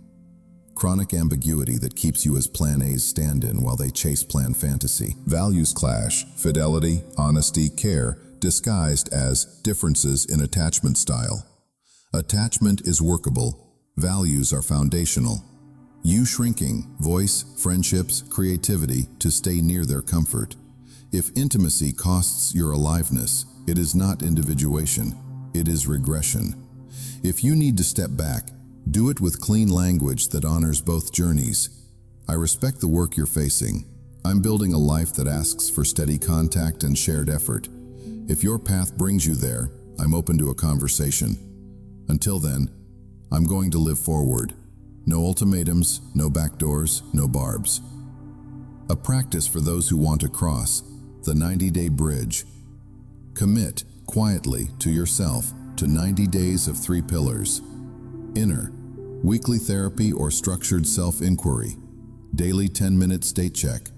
Chronic ambiguity that keeps you as Plan A's stand-in while they chase Plan Fantasy. Values clash, fidelity, honesty, care, disguised as differences in attachment style. Attachment is workable, values are foundational. You shrinking, voice, friendships, creativity to stay near their comfort. If intimacy costs your aliveness, it is not individuation, it is regression. If you need to step back, do it with clean language that honors both journeys. I respect the work you're facing. I'm building a life that asks for steady contact and shared effort. If your path brings you there, I'm open to a conversation. Until then, I'm going to live forward. No ultimatums, no backdoors, no barbs. A practice for those who want to cross, the 90-day bridge. Commit, quietly, to yourself, to 90 days of 3 pillars. Inner, weekly therapy or structured self-inquiry, daily 10-minute state check,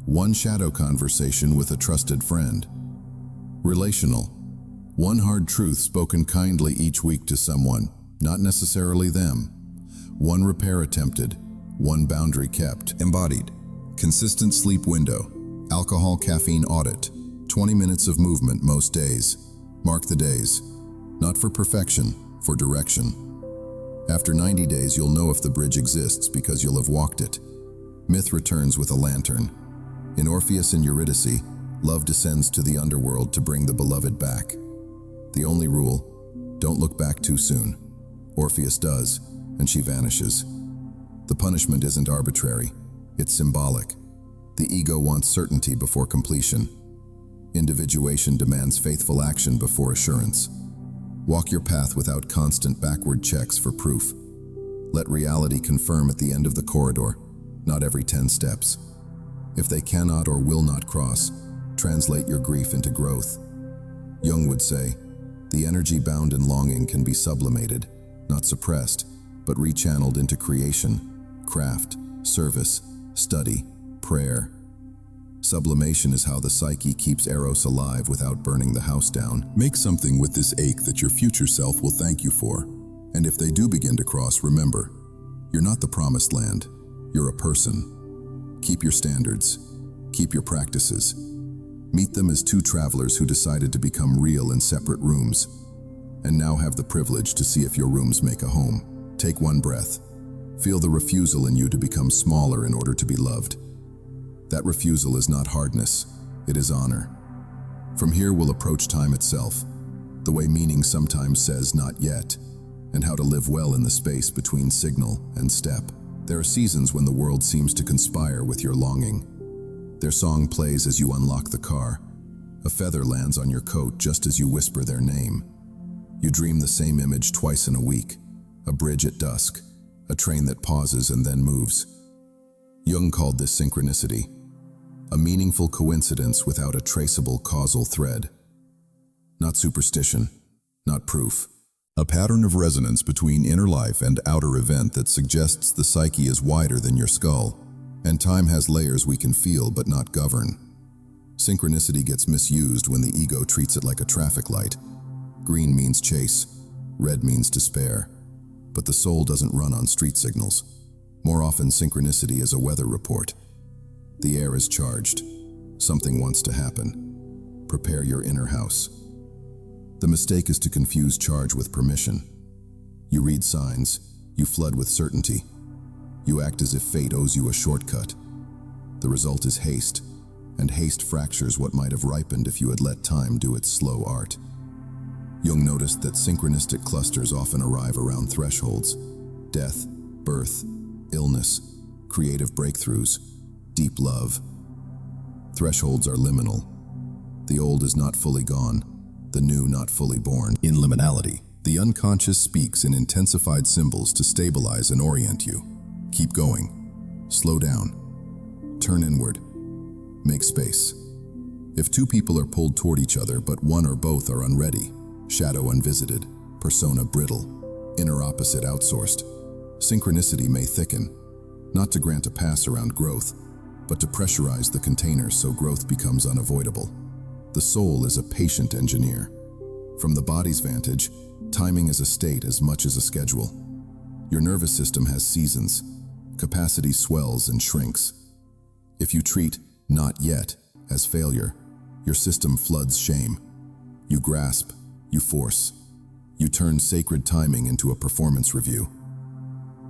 1 shadow conversation with a trusted friend. Relational, 1 hard truth spoken kindly each week to someone, not necessarily them. 1 repair attempted, 1 boundary kept. Embodied, consistent sleep window, alcohol caffeine audit, 20 minutes of movement most days. Mark the days, not for perfection, for direction. After 90 days, you'll know if the bridge exists because you'll have walked it. Myth returns with a lantern. In Orpheus and Eurydice, love descends to the underworld to bring the beloved back. The only rule, don't look back too soon. Orpheus does, and she vanishes. The punishment isn't arbitrary, it's symbolic. The ego wants certainty before completion. Individuation demands faithful action before assurance. Walk your path without constant backward checks for proof. Let reality confirm at the end of the corridor, not every 10 steps. If they cannot or will not cross, translate your grief into growth. Jung would say, the energy bound in longing can be sublimated, not suppressed, but rechanneled into creation, craft, service, study, prayer. Sublimation is how the psyche keeps Eros alive without burning the house down. Make something with this ache that your future self will thank you for. And if they do begin to cross, remember, you're not the promised land, you're a person. Keep your standards, keep your practices. Meet them as 2 travelers who decided to become real in separate rooms, and now have the privilege to see if your rooms make a home. Take 1 breath. Feel the refusal in you to become smaller in order to be loved. That refusal is not hardness, it is honor. From here we'll approach time itself, the way meaning sometimes says not yet, and how to live well in the space between signal and step. There are seasons when the world seems to conspire with your longing. Their song plays as you unlock the car. A feather lands on your coat just as you whisper their name. You dream the same image twice in a week, a bridge at dusk, a train that pauses and then moves. Jung called this synchronicity, a meaningful coincidence without a traceable causal thread. Not superstition, not proof. A pattern of resonance between inner life and outer event that suggests the psyche is wider than your skull, and time has layers we can feel but not govern. Synchronicity gets misused when the ego treats it like a traffic light. Green means chase, red means despair. But the soul doesn't run on street signals. More often, synchronicity is a weather report. The air is charged. Something wants to happen. Prepare your inner house. The mistake is to confuse charge with permission. You read signs, you flood with certainty. You act as if fate owes you a shortcut. The result is haste, and haste fractures what might have ripened if you had let time do its slow art. Jung noticed that synchronistic clusters often arrive around thresholds: death, birth, illness, creative breakthroughs, deep love. Thresholds are liminal. The old is not fully gone, the new not fully born. In liminality, the unconscious speaks in intensified symbols to stabilize and orient you. Keep going. Slow down. Turn inward. Make space. If two people are pulled toward each other but one or both are unready, shadow unvisited, persona brittle, inner opposite outsourced, synchronicity may thicken, not to grant a pass around growth, but to pressurize the container so growth becomes unavoidable. The soul is a patient engineer. From the body's vantage, timing is a state as much as a schedule. Your nervous system has seasons. Capacity swells and shrinks. If you treat "not yet" as failure, your system floods shame. You grasp, you force. You turn sacred timing into a performance review.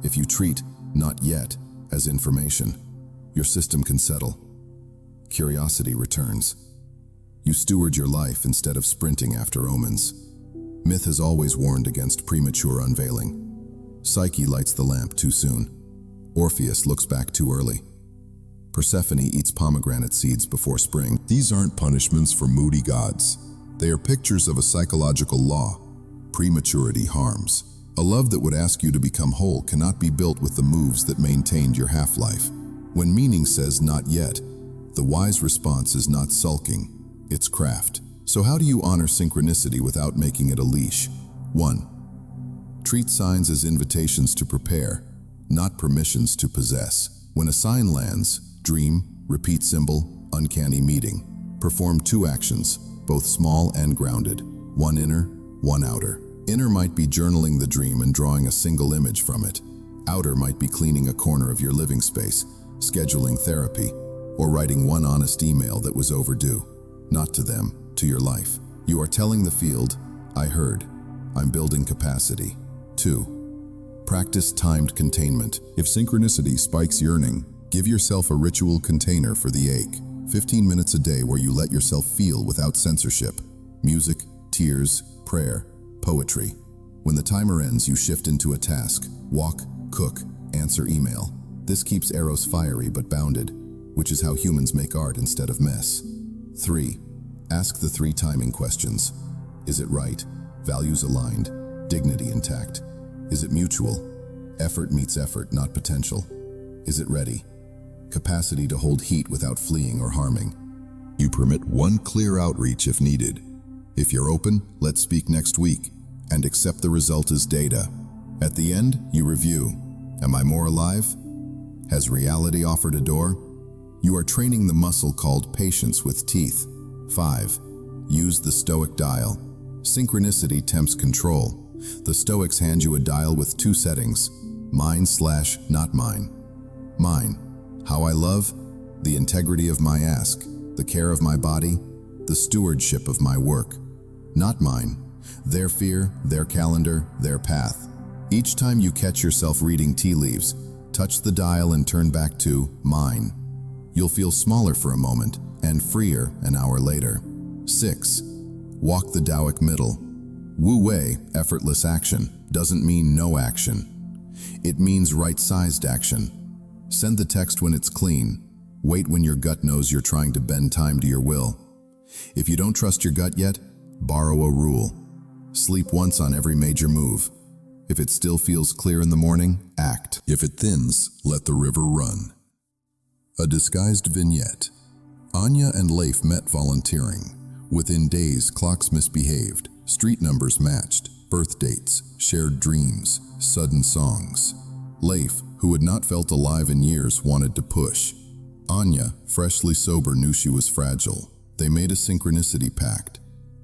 If you treat "not yet" as information, your system can settle. Curiosity returns. You steward your life instead of sprinting after omens. Myth has always warned against premature unveiling. Psyche lights the lamp too soon. Orpheus looks back too early. Persephone eats pomegranate seeds before spring. These aren't punishments for moody gods. They are pictures of a psychological law. Prematurity harms. A love that would ask you to become whole cannot be built with the moves that maintained your half-life. When meaning says "not yet," the wise response is not sulking, it's craft. So how do you honor synchronicity without making it a leash? 1. Treat signs as invitations to prepare, not permissions to possess. When a sign lands, dream, repeat symbol, uncanny meeting. Perform 2 actions, both small and grounded. 1 inner, 1 outer. Inner might be journaling the dream and drawing a single image from it. Outer might be cleaning a corner of your living space, scheduling therapy, or writing 1 honest email that was overdue. Not to them, to your life. You are telling the field, "I heard. I'm building capacity." 2. Practice timed containment. If synchronicity spikes yearning, give yourself a ritual container for the ache. 15 minutes a day where you let yourself feel without censorship. Music, tears, prayer, poetry. When the timer ends, you shift into a task. Walk, cook, answer email. This keeps arrows fiery but bounded, which is how humans make art instead of mess. 3. Ask the 3 timing questions. Is it right? Values aligned? Dignity intact? Is it mutual? Effort meets effort, not potential. Is it ready? Capacity to hold heat without fleeing or harming. You permit 1 clear outreach if needed. If you're open, let's speak next week, and accept the result as data. At the end, you review. Am I more alive? Has reality offered a door? You are training the muscle called patience with teeth. 5. Use the Stoic dial. Synchronicity tempts control. The Stoics hand you a dial with 2 settings: mine/not mine. Mine, how I love, the integrity of my ask, the care of my body, the stewardship of my work. Not mine, their fear, their calendar, their path. Each time you catch yourself reading tea leaves, touch the dial and turn back to mine. You'll feel smaller for a moment and freer an hour later. 6. Walk the Taoic middle. Wu Wei, effortless action, doesn't mean no action. It means right-sized action. Send the text when it's clean. Wait when your gut knows you're trying to bend time to your will. If you don't trust your gut yet, borrow a rule. Sleep once on every major move. If it still feels clear in the morning, act. If it thins, let the river run. A disguised vignette. Anya and Leif met volunteering. Within days, clocks misbehaved, street numbers matched, birth dates, shared dreams, sudden songs. Leif, who had not felt alive in years, wanted to push. Anya, freshly sober, knew she was fragile. They made a synchronicity pact.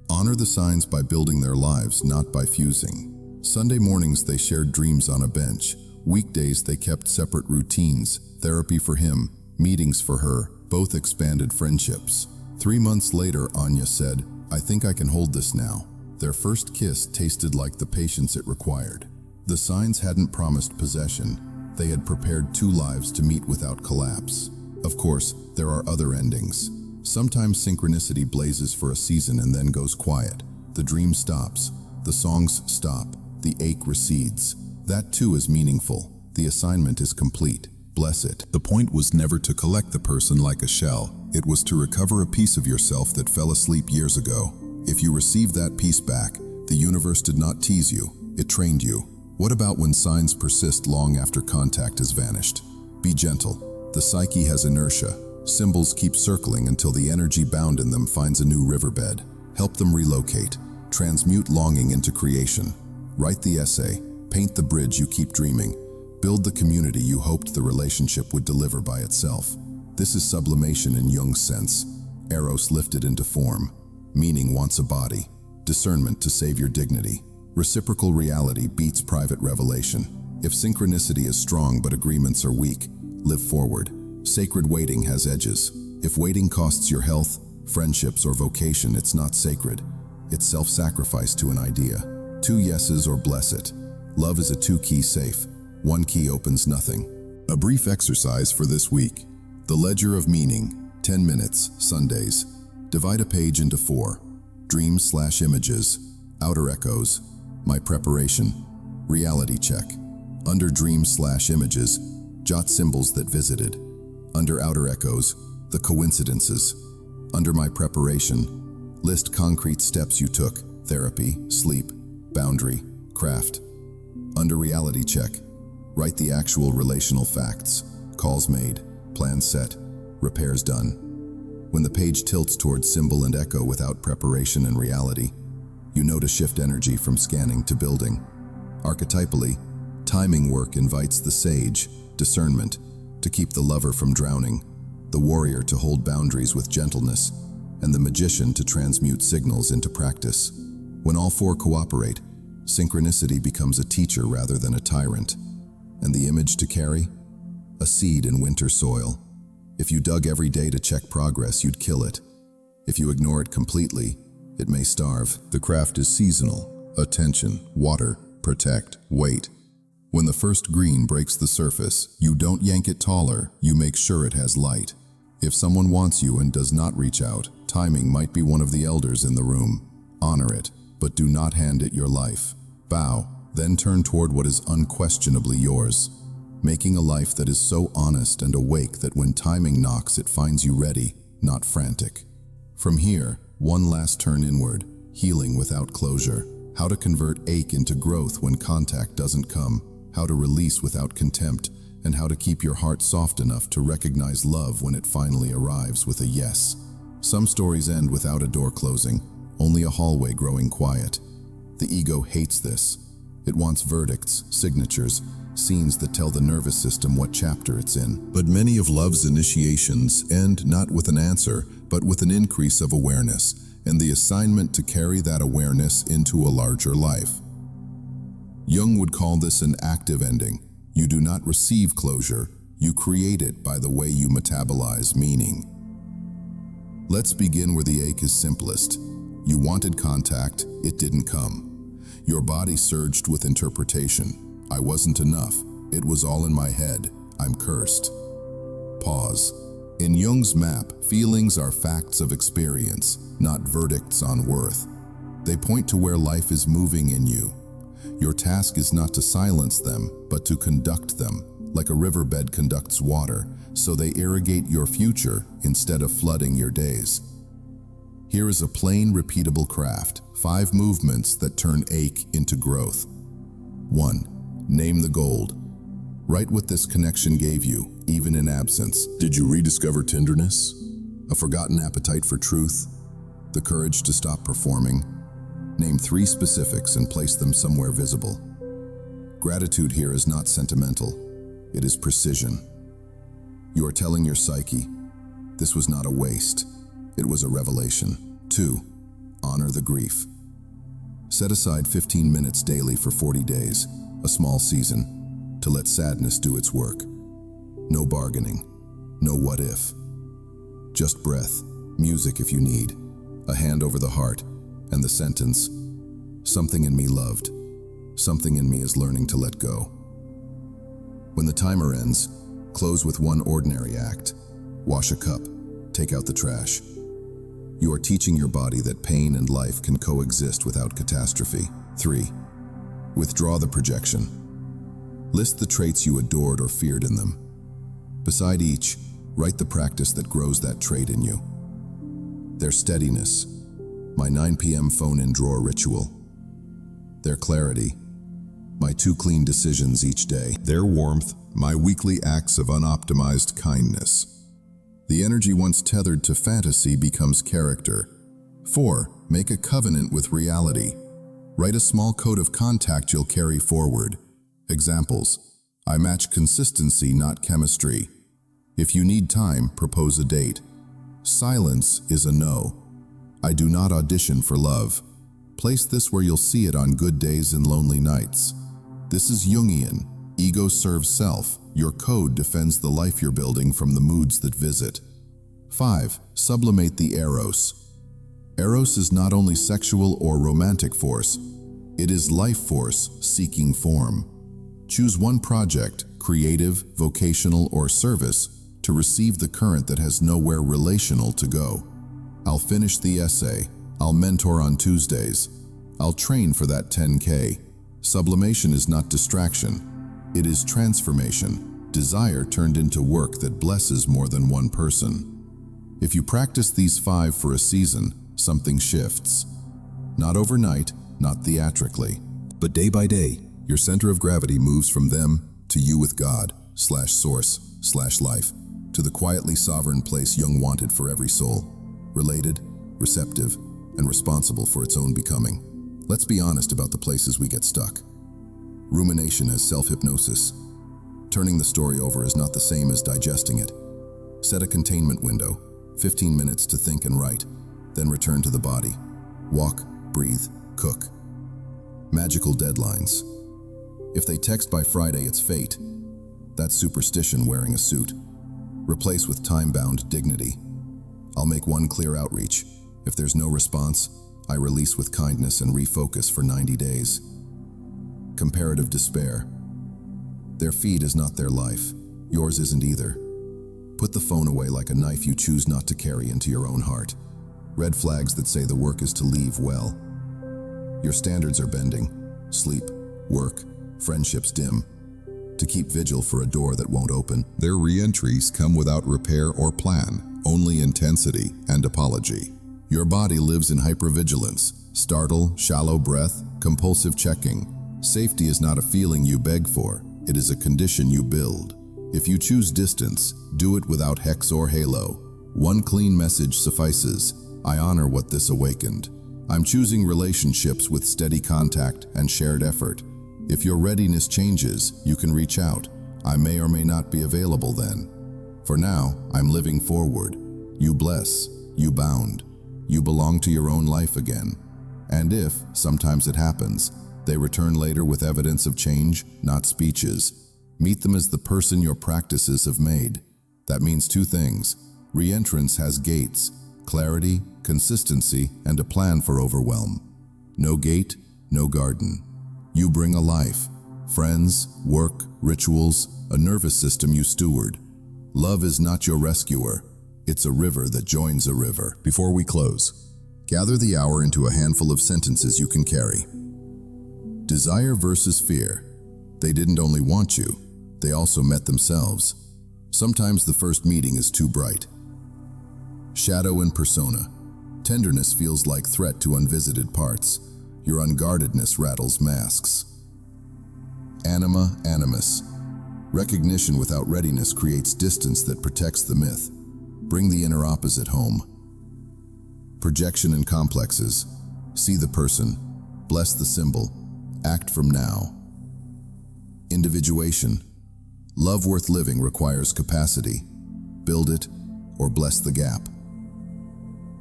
Honor the signs by building their lives, not by fusing. Sunday mornings they shared dreams on a bench. Weekdays they kept separate routines, therapy for him, meetings for her, both expanded friendships. 3 months later, Anya said, "I think I can hold this now." Their first kiss tasted like the patience it required. The signs hadn't promised possession. They had prepared 2 lives to meet without collapse. Of course, there are other endings. Sometimes synchronicity blazes for a season and then goes quiet. The dream stops. The songs stop. The ache recedes. That too is meaningful. The assignment is complete. Bless it. The point was never to collect the person like a shell. It was to recover a piece of yourself that fell asleep years ago. If you receive that piece back, the universe did not tease you. It trained you. What about when signs persist long after contact has vanished? Be gentle. The psyche has inertia. Symbols keep circling until the energy bound in them finds a new riverbed. Help them relocate. Transmute longing into creation. Write the essay. Paint the bridge you keep dreaming. Build the community you hoped the relationship would deliver by itself. This is sublimation in Jung's sense. Eros lifted into form. Meaning wants a body. Discernment to save your dignity. Reciprocal reality beats private revelation. If synchronicity is strong but agreements are weak, live forward. Sacred waiting has edges. If waiting costs your health, friendships, or vocation, it's not sacred. It's self-sacrifice to an idea. 2 yeses or bless it. Love is a 2-key safe. 1 key opens nothing. A brief exercise for this week. The Ledger of Meaning, 10 minutes, Sundays. Divide a page into 4. Dreams/images, outer echoes, my preparation, reality check. Under dreams/images, jot symbols that visited. Under outer echoes, the coincidences. Under my preparation, list concrete steps you took, therapy, sleep, boundary, craft. Under reality check, write the actual relational facts, calls made, plans set, repairs done. When the page tilts towards symbol and echo without preparation and reality, you know to shift energy from scanning to building. Archetypally, timing work invites the sage, discernment, to keep the lover from drowning, the warrior to hold boundaries with gentleness, and the magician to transmute signals into practice. When all 4 cooperate, synchronicity becomes a teacher rather than a tyrant. And the image to carry? A seed in winter soil. If you dug every day to check progress, you'd kill it. If you ignore it completely, it may starve. The craft is seasonal. Attention, water, protect, wait. When the first green breaks the surface, you don't yank it taller, you make sure it has light. If someone wants you and does not reach out, timing might be one of the elders in the room. Honor it, but do not hand it your life. Bow, then turn toward what is unquestionably yours. Making a life that is so honest and awake that when timing knocks, it finds you ready, not frantic. From here, one last turn inward, healing without closure. How to convert ache into growth when contact doesn't come. How to release without contempt, and how to keep your heart soft enough to recognize love when it finally arrives with a yes. Some stories end without a door closing, only a hallway growing quiet. The ego hates this. It wants verdicts, signatures, scenes that tell the nervous system what chapter it's in. But many of love's initiations end not with an answer, but with an increase of awareness, and the assignment to carry that awareness into a larger life. Jung would call this an active ending. You do not receive closure, you create it by the way you metabolize meaning. Let's begin where the ache is simplest. You wanted contact, it didn't come. Your body surged with interpretation. I wasn't enough. It was all in my head. I'm cursed. Pause. In Jung's map, feelings are facts of experience, not verdicts on worth. They point to where life is moving in you. Your task is not to silence them, but to conduct them, like a riverbed conducts water, so they irrigate your future instead of flooding your days. Here is a plain, repeatable craft, 5 movements that turn ache into growth. 1. Name the gold. Write what this connection gave you, even in absence. Did you rediscover tenderness? A forgotten appetite for truth? The courage to stop performing? Name 3 specifics and place them somewhere visible. Gratitude here is not sentimental. It is precision. You are telling your psyche, this was not a waste. It was a revelation. 2. Honor the grief. Set aside 15 minutes daily for 40 days, a small season, to let sadness do its work. No bargaining, no what if. Just breath, music if you need, a hand over the heart, and the sentence, something in me loved, something in me is learning to let go. When the timer ends, close with one ordinary act. Wash a cup, take out the trash. You are teaching your body that pain and life can coexist without catastrophe. 3. Withdraw the projection. List the traits you adored or feared in them. Beside each, write the practice that grows that trait in you. Their steadiness, my 9 p.m. phone-in drawer ritual. Their clarity, my 2 clean decisions each day. Their warmth, my weekly acts of unoptimized kindness. The energy once tethered to fantasy becomes character. 4. Make a covenant with reality. Write a small code of contact you'll carry forward. Examples: I match consistency, not chemistry. If you need time, propose a date. Silence is a no. I do not audition for love. Place this where you'll see it on good days and lonely nights. This is Jungian. Ego serves self. Your code defends the life you're building from the moods that visit. 5. Sublimate the eros. Eros is not only sexual or romantic force, it is life force seeking form. Choose one project, creative, vocational, or service, to receive the current that has nowhere relational to go. I'll finish the essay. I'll mentor on Tuesdays. I'll train for that 10K. Sublimation is not distraction. It is transformation, desire turned into work that blesses more than one person. If you practice these 5 for a season, something shifts. Not overnight, not theatrically, but day by day, your center of gravity moves from them to you with God/source/life, to the quietly sovereign place Jung wanted for every soul, related, receptive, and responsible for its own becoming. Let's be honest about the places we get stuck. Rumination as self-hypnosis. Turning the story over is not the same as digesting it. Set a containment window, 15 minutes to think and write, then return to the body. Walk, breathe, cook. Magical deadlines. If they text by Friday, it's fate. That's superstition wearing a suit. Replace with time-bound dignity. I'll make one clear outreach. If there's no response, I release with kindness and refocus for 90 days. Comparative despair. Their feed is not their life. Yours isn't either. Put the phone away like a knife you choose not to carry into your own heart. Red flags that say the work is to leave well. Your standards are bending. Sleep, work, friendships dim. To keep vigil for a door that won't open. Their re-entries come without repair or plan, only intensity and apology. Your body lives in hypervigilance. Startle, shallow breath, compulsive checking. Safety is not a feeling you beg for. It is a condition you build. If you choose distance, do it without hex or halo. One clean message suffices. I honor what this awakened. I'm choosing relationships with steady contact and shared effort. If your readiness changes, you can reach out. I may or may not be available then. For now, I'm living forward. You bless, you bound. You belong to your own life again. And if, sometimes it happens, they return later with evidence of change, not speeches. Meet them as the person your practices have made. That means 2 things. Re-entrance has gates, clarity, consistency, and a plan for overwhelm. No gate, no garden. You bring a life, friends, work, rituals, a nervous system you steward. Love is not your rescuer. It's a river that joins a river. Before we close, gather the hour into a handful of sentences you can carry. Desire versus fear. They didn't only want you, they also met themselves. Sometimes the first meeting is too bright. Shadow and persona. Tenderness feels like threat to unvisited parts. Your unguardedness rattles masks. Anima, animus. Recognition without readiness creates distance that protects the myth. Bring the inner opposite home. Projection and complexes. See the person. Bless the symbol. Act from now. Individuation. Love worth living requires capacity. Build it or bless the gap.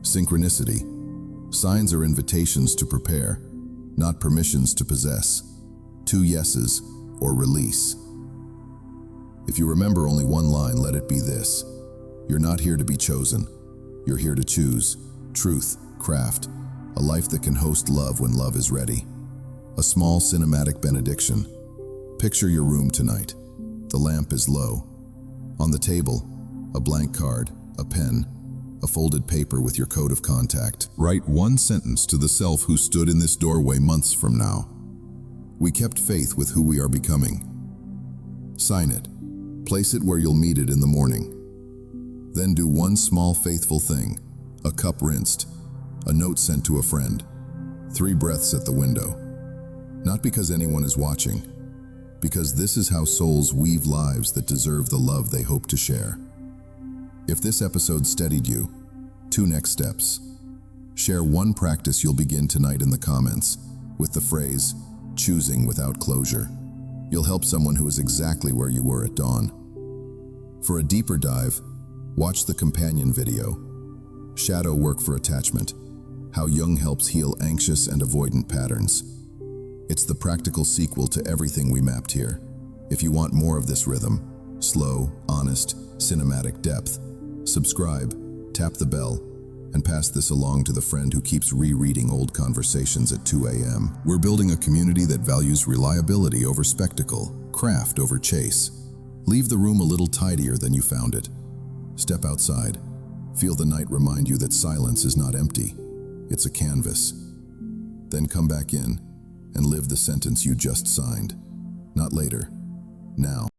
Synchronicity. Signs are invitations to prepare, not permissions to possess. 2 yeses or release. If you remember only one line, let it be this. You're not here to be chosen. You're here to choose truth, craft, a life that can host love when love is ready. A small cinematic benediction. Picture your room tonight. The lamp is low. On the table, a blank card, a pen, a folded paper with your code of contact. Write one sentence to the self who stood in this doorway months from now. We kept faith with who we are becoming. Sign it. Place it where you'll meet it in the morning. Then do one small faithful thing. A cup rinsed. A note sent to a friend. 3 breaths at the window. Not because anyone is watching, because this is how souls weave lives that deserve the love they hope to share. If this episode steadied you, 2 next steps. Share one practice you'll begin tonight in the comments with the phrase, choosing without closure. You'll help someone who is exactly where you were at dawn. For a deeper dive, watch the companion video, Shadow Work for Attachment, How Jung Helps Heal Anxious and Avoidant Patterns. It's the practical sequel to everything we mapped here. If you want more of this rhythm, slow, honest, cinematic depth, subscribe, tap the bell, and pass this along to the friend who keeps rereading old conversations at 2 a.m. We're building a community that values reliability over spectacle, craft over chase. Leave the room a little tidier than you found it. Step outside. Feel the night remind you that silence is not empty. It's a canvas. Then come back in and live the sentence you just signed. Not later. Now.